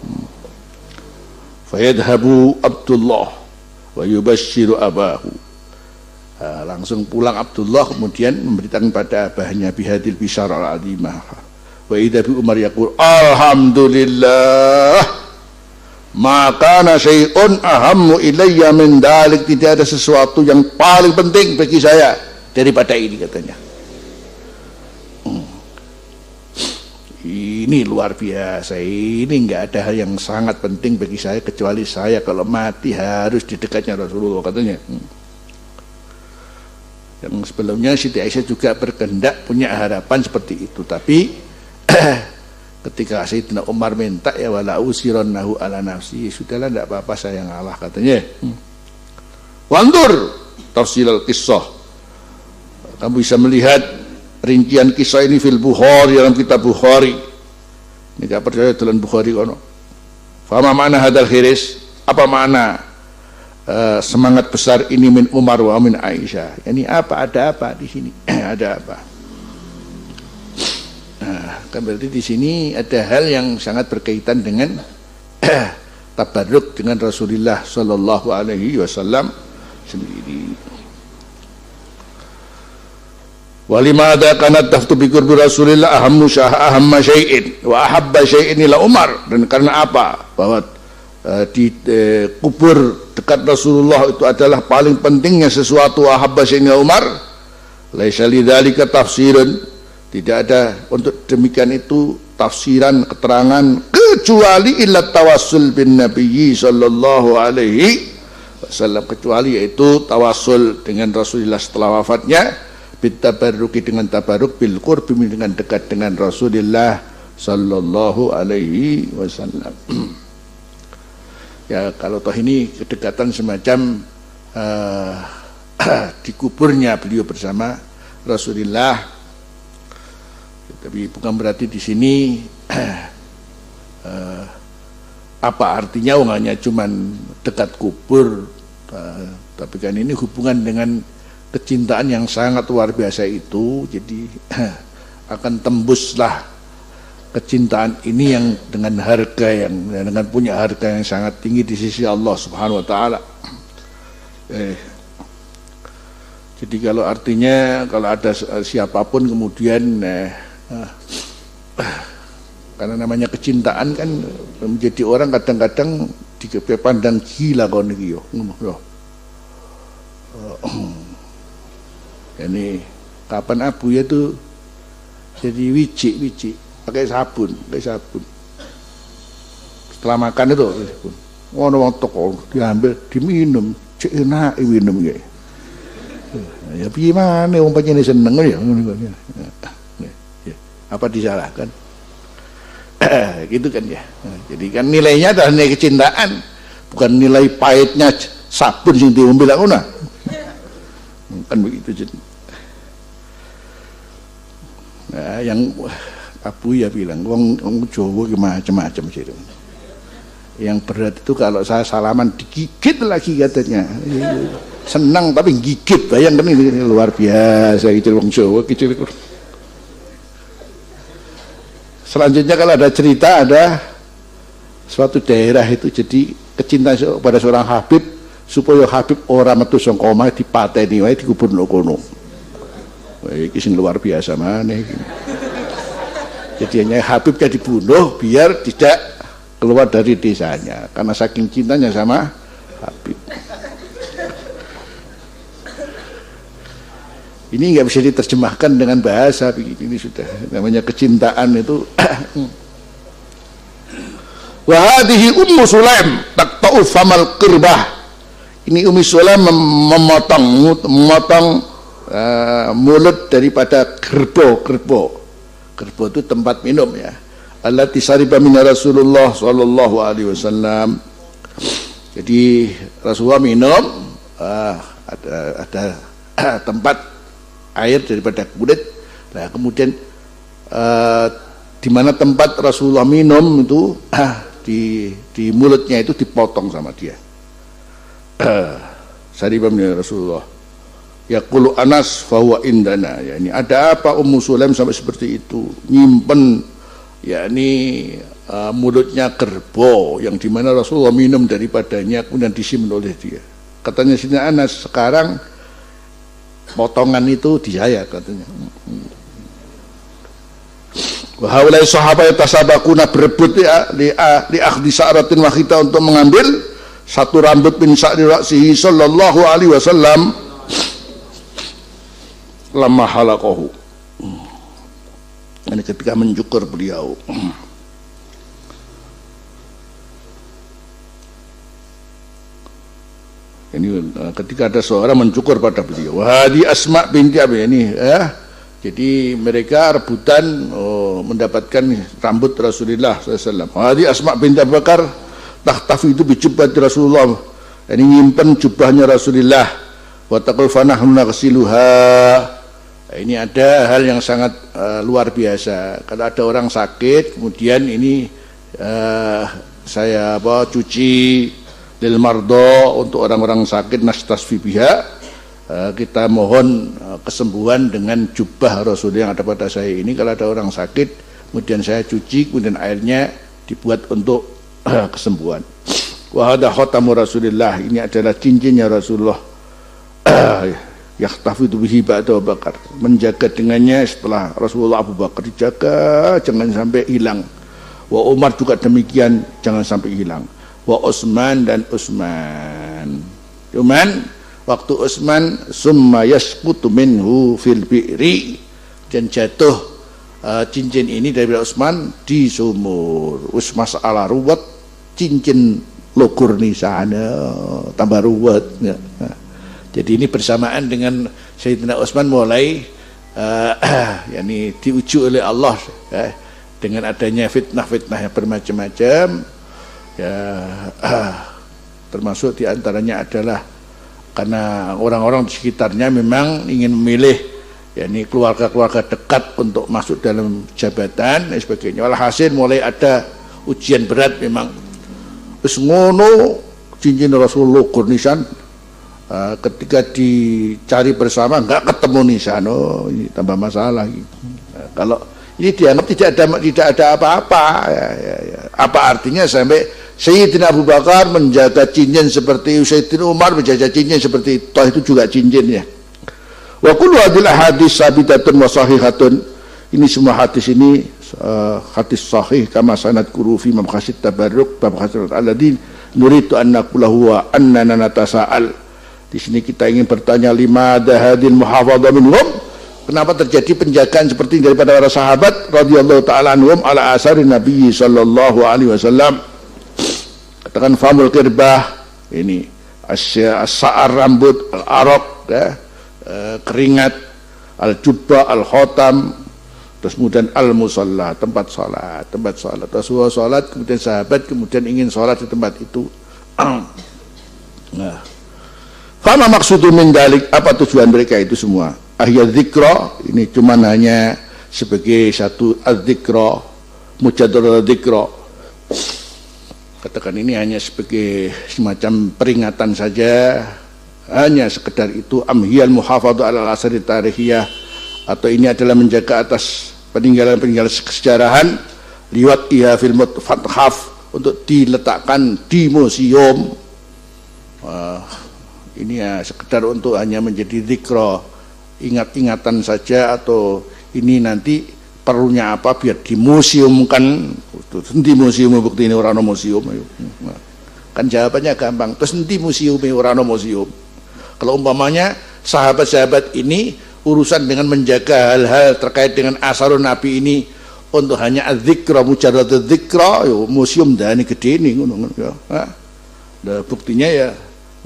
Fayadhabu Abdullah wa yubashshiru abahu. Langsung pulang Abdullah, kemudian memberitakan pada abahnya bihadil bisyar al-azimah. Wa idza bi Umar yaqul alhamdulillah ma kana syai'un ahammu ilayya min dalik, tidak ada sesuatu yang paling penting bagi saya daripada ini, katanya. Ini luar biasa, ini enggak ada hal yang sangat penting bagi saya kecuali saya kalau mati harus di dekatnya Rasulullah, katanya. Yang sebelumnya Siti Aisyah juga berkehendak, punya harapan seperti itu, tapi ketika Sayyidina Umar minta, ya wala usirannahu ala nafsi, sudahlah tidak apa-apa saya ngalah, katanya. Wandur tafsil al-qissah, kamu bisa melihat rincian kisah ini fil Bukhari, dalam kitab Bukhari. Ini tidak percaya dalam Bukhari kono. Fama makna hadal khiris, apa makna semangat besar ini min Umar wa min Aisyah? Ini apa, ada apa di sini? Ada apa? Nah, kan berarti di sini ada hal yang sangat berkaitan dengan tabarruk dengan Rasulullah sallallahu alaihi wasallam sendiri. Walimada kanat daftu bi qurbi Rasulillah ahamma syai'in wa ahabba syai'in ila Umar, dan karena apa? Bahwa kubur dekat Rasulullah itu adalah paling pentingnya sesuatu, ahabba syai'in ila Umar. Laisa lidzalika tafsirun, tidak ada untuk demikian itu tafsiran, keterangan kecuali illa tawassul bin nabiyyi sallallahu alaihi wasallam, kecuali yaitu tawasul dengan Rasulullah setelah wafatnya, bitabarruki dengan tabarruk, bil qurbi dengan dekat dengan Rasulullah sallallahu alaihi wasallam. Ya kalau toh ini kedekatan semacam di kuburnya beliau bersama Rasulullah, tapi bukan berarti di sini apa artinya hanya cuman dekat kubur, tapi kan ini hubungan dengan kecintaan yang sangat luar biasa itu, jadi akan tembuslah kecintaan ini yang dengan harga yang dengan punya harga yang sangat tinggi di sisi Allah Subhanahu wa taala. Jadi kalau artinya kalau ada siapapun kemudian karena namanya kecintaan kan menjadi orang kadang-kadang dipandang gila kau niki yo. Ini kapan Abu ya tuh jadi wiji pakai sabun. Setelah makan itu ngono wong toko diambil diminum, cek enak minum ya. Ya piye maneh wong pancene seneng ya. Apa disalahkan? Gitu kan ya. Jadi kan nilainya adalah nilai kecintaan, bukan nilai pahitnya sabun sing diombe lak ngono. Kan begitu jadi. Nah, yang Abu ya bilang wong Jawa macam-macam sih. Yang berat itu kalau saya salaman digigit lagi katanya. Senang tapi gigit, bayangkan ini luar biasa kicil wong Jawa kicil. Selanjutnya kalau ada cerita ada suatu daerah itu jadi kecintaan pada seorang Habib supaya Habib orang metu saka omah dipateni wae dikubur nang kono. Wah iki sing luar biasa maneh iki. Jadi hanya Habibnya dibunuh biar tidak keluar dari desanya karena saking cintanya sama Habib. Ini nggak bisa diterjemahkan dengan bahasa begini, ini sudah namanya kecintaan itu. Wa hadhihi Ummu Sulaim taqta'u famal qirbah. Ini Ummu Sulaim memotong mulut daripada gerbo. Gerbo itu tempat minum ya. Allati sariba min Rasulullah sallallahu alaihi wasallam. Jadi Rasulullah minum ada tempat air daripada kulit. Nah, kemudian di mana tempat Rasulullah minum itu di mulutnya itu dipotong sama dia. Saribam ya Rasulullah. Yaqulu Anas fahuwa indana. Ya, ini ada apa Ummu Sulaim sampai seperti itu? Nyimpen yakni mulutnya kerbau yang di mana Rasulullah minum daripadanya kemudian disimpan oleh dia. Katanya sini Anas, sekarang potongan itu di saya katanya. Wa haulai sahabat yatasabaquna berebut li akhdhi sa'ratin wahida untuk mengambil satu rambut min sa'ri ra'sihi sallallahu alaihi wasallam lamma halaqahu. Ini ketika mencukur beliau. Ini ketika ada seorang mencukur pada beliau. Wahdi Asma binti Abi ini ya. Jadi mereka rebutan mendapatkan rambut Rasulullah SAW. Wahdi Asma binti Abu Bakar tahtafi itu bijubbat Rasulullah. Ini nyimpen jubahnya Rasulullah. Wa taqul fanahnu naghsiluha. Ini ada hal yang sangat luar biasa. Kalau ada orang sakit, kemudian ini saya cuci lil mardo untuk orang-orang sakit nastasfi biha, kita mohon kesembuhan dengan jubah Rasul yang ada pada saya ini. Kalau ada orang sakit kemudian saya cuci, kemudian airnya dibuat untuk kesembuhan. Wa hadha khatamu Rasulillah, ini adalah cincinnya Rasulullah. Yahtafidu bihi ba'da Abu Bakar, menjaga dengannya setelah Rasulullah. Abu Bakar dijaga jangan sampai hilang. Wa Umar juga demikian, jangan sampai hilang. Wa Utsman dan Utsman. Cuman waktu Utsman summa yasqutu minhu fil bi'ri, dan jatuh cincin ini dari Utsman di sumur. Wis masalah ruwet cincin logur nisana tambah ruwet ya. Jadi ini bersamaan dengan Sayyidina Utsman mulai yakni diuji oleh Allah dengan adanya fitnah-fitnah yang bermacam-macam ya, termasuk diantaranya adalah karena orang-orang di sekitarnya memang ingin memilih yakni keluarga-keluarga dekat untuk masuk dalam jabatan dan sebagainya. Walhasil mulai ada ujian berat memang. Wis ngono cincin Rasulullah nisan ketika dicari bersama enggak ketemu nisan, oh ini tambah masalah gitu. Kalau ini dianggap tidak ada apa-apa ya. Apa artinya sampai Sayyidina Abu Bakar menjaga cincin seperti Sayyidina Umar menjaga cincin seperti itu juga cincinnya. Wa kullu hadhil hadis sabitatun wa sahihatun. Ini semua hadis ini hadis sahih kama sanad kurufi mabkhasit tabarruk mabkhasit alladin nuridu an naqulahu wa annana natasa'al. Di sini kita ingin bertanya lima hadhil muhafadzah minhum. Kenapa terjadi penjagaan seperti ini daripada para sahabat radhiyallahu taala anhum ala asarin Nabi sallallahu alaihi wasallam. Katakan famul kirbah ini as-sa'ar rambut, al-araq ya. Keringat, al-jubba, al-khotam, terus kemudian al-musalla, tempat sholat. Rasulullah sholat, kemudian sahabat kemudian ingin sholat di tempat itu. Nah, fama maksudu min dalik, apa tujuan mereka itu semua? Ahya dzikra, ini cuma hanya sebagai satu adzikra, mujadalah dzikra. Katakan ini hanya sebagai semacam peringatan saja. Hanya sekedar itu amhiyal muhafadzah ala al-asari tarihiyah, atau ini adalah menjaga atas peninggalan-peninggalan kesejarahan liwat iha fil fathaf, untuk diletakkan di museum. Ini ya sekedar untuk hanya menjadi zikra, ingat-ingatan saja, atau ini nanti perlunya apa biar dimuseumkan. Di museum bukti ini orang museum kan jawabannya gampang. Terus nanti museum orang museum. Kalau umpamanya sahabat-sahabat ini urusan dengan menjaga hal-hal terkait dengan asarun Nabi ini untuk hanya adzikra mujarrad adzikra, museum dani gede ini ngono ya. Nah, buktinya ya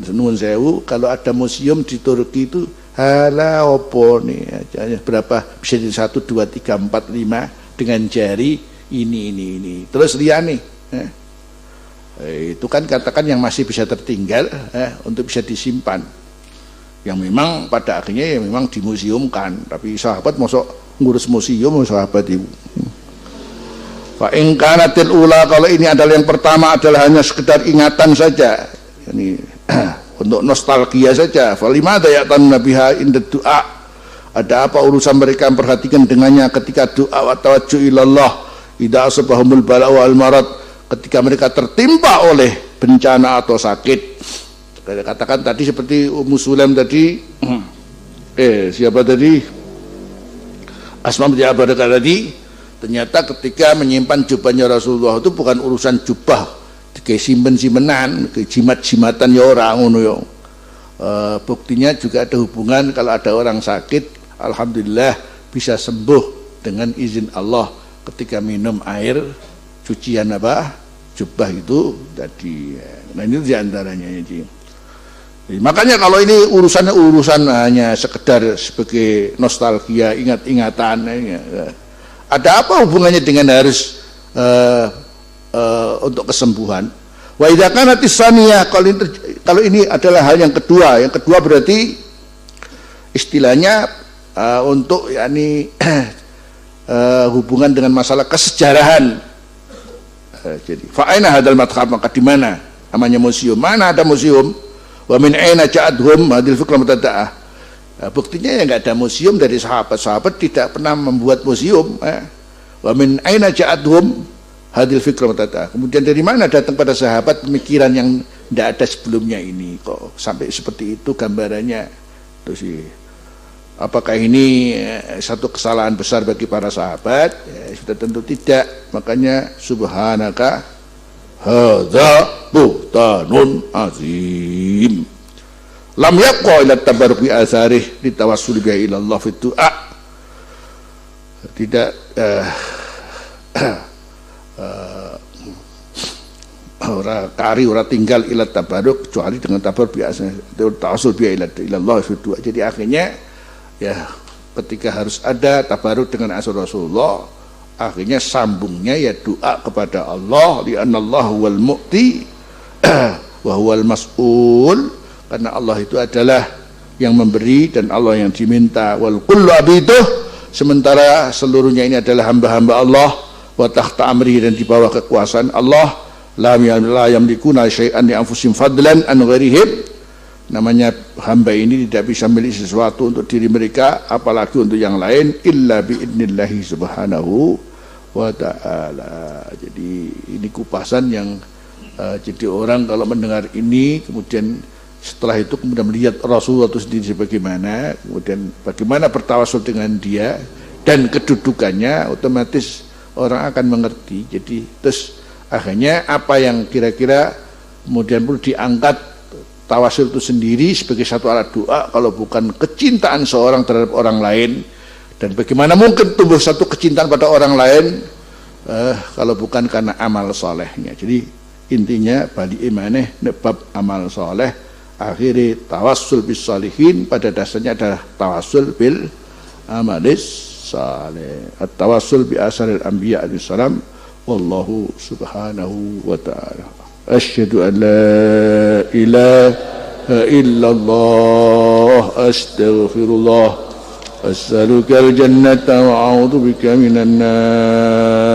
nuwun sewu, kalau ada museum di Turki itu hala opo nih aja berapa bisa di 1 2 3 4 5 dengan jari ini terus liane itu kan katakan yang masih bisa tertinggal untuk bisa disimpan, yang memang pada akhirnya ya memang dimuseumkan. Tapi sahabat masuk ngurus museum sahabat ibu. Fa in kanatil ula, kalau ini adalah yang pertama adalah hanya sekedar ingatan saja, ini untuk nostalgia saja. Fa limada ya'tan nabiha inda du'a, ada apa urusan mereka memperhatikan dengannya ketika doa wa tawajjuh ilallah idza asabahumul bala'u wal marad, ketika mereka tertimpa oleh bencana atau sakit. Katakan tadi seperti Ummu Sulaim tadi, siapa tadi? Asma binti Abi Bakar tadi, ternyata ketika menyimpan jubahnya Rasulullah itu bukan urusan jubah kayak simpen-simpenan, kayak jimat-jimatan ya orang ngono ya. Buktinya juga ada hubungan kalau ada orang sakit, alhamdulillah bisa sembuh dengan izin Allah ketika minum air cucian apa? Jubah itu tadi. Nah ini diantaranya ini. Makanya kalau ini urusan hanya sekedar sebagai nostalgia, ingat-ingatan, ada apa hubungannya dengan harus untuk kesembuhan? Wa idza kanat tsaniyah, kalau ini adalah hal yang kedua berarti istilahnya untuk yakni hubungan dengan masalah kesejarahan. Jadi fa aina hadzal madkhab, maka di mana namanya museum? Mana ada museum? Wa min aina ja'adhum hadil fikra mutada'ah. Buktinya ya enggak ada museum dari sahabat-sahabat tidak pernah membuat museum. Wa min aina ja'adhum hadil fikra mutada'ah. Kemudian dari mana datang pada sahabat pemikiran yang tidak ada sebelumnya ini, kok sampai seperti itu gambarannya. Terus apakah ini satu kesalahan besar bagi para sahabat? Ya, sudah tentu tidak. Makanya subhanaka hadza buhtanun azim lam yaqwa ila tabarruki asarih litawassul bihi ila Allah fi du'a. tidak ora tinggal ilat tabaruk kecuali dengan tabaruk biasa tawasul bi ilallah itu. Jadi akhirnya ya ketika harus ada tabaruk dengan asal Rasulullah, akhirnya sambungnya ya doa kepada Allah, li anallahu wal mu'ti wa huwal mas'ul, karena Allah itu adalah yang memberi dan Allah yang diminta. Wal kullu abiduh, sementara seluruhnya ini adalah hamba-hamba Allah, wa tahta amri, dan di bawah kekuasaan Allah. La yamlikuna syai'an li anfusihim fadlan an ghairihim, namanya hamba ini tidak bisa memiliki sesuatu untuk diri mereka apalagi untuk yang lain, illa bi idnillahi subhanahu wa ta'ala. Jadi ini kupasan yang jadi orang kalau mendengar ini kemudian setelah itu kemudian melihat Rasulullah itu sendiri sebagaimana, kemudian bagaimana bertawasul dengan dia dan kedudukannya, otomatis orang akan mengerti. Jadi terus akhirnya apa yang kira-kira kemudian perlu diangkat tawasul itu sendiri sebagai satu alat doa kalau bukan kecintaan seorang terhadap orang lain, dan bagaimana mungkin tumbuh satu kecintaan pada orang lain kalau bukan karena amal solehnya. Jadi intinya bali imaneh nebab amal soleh, akhiri tawassul bis salihin, pada dasarnya adalah tawassul bil amalis saleh, at-tawassul bi asaril anbiya alaihi salam. Wallahu subhanahu wa ta'ala. Asyhadu an la ilaha illallah, astaghfirullah, as'aluka al-jannata wa a'udzu bika minan nar.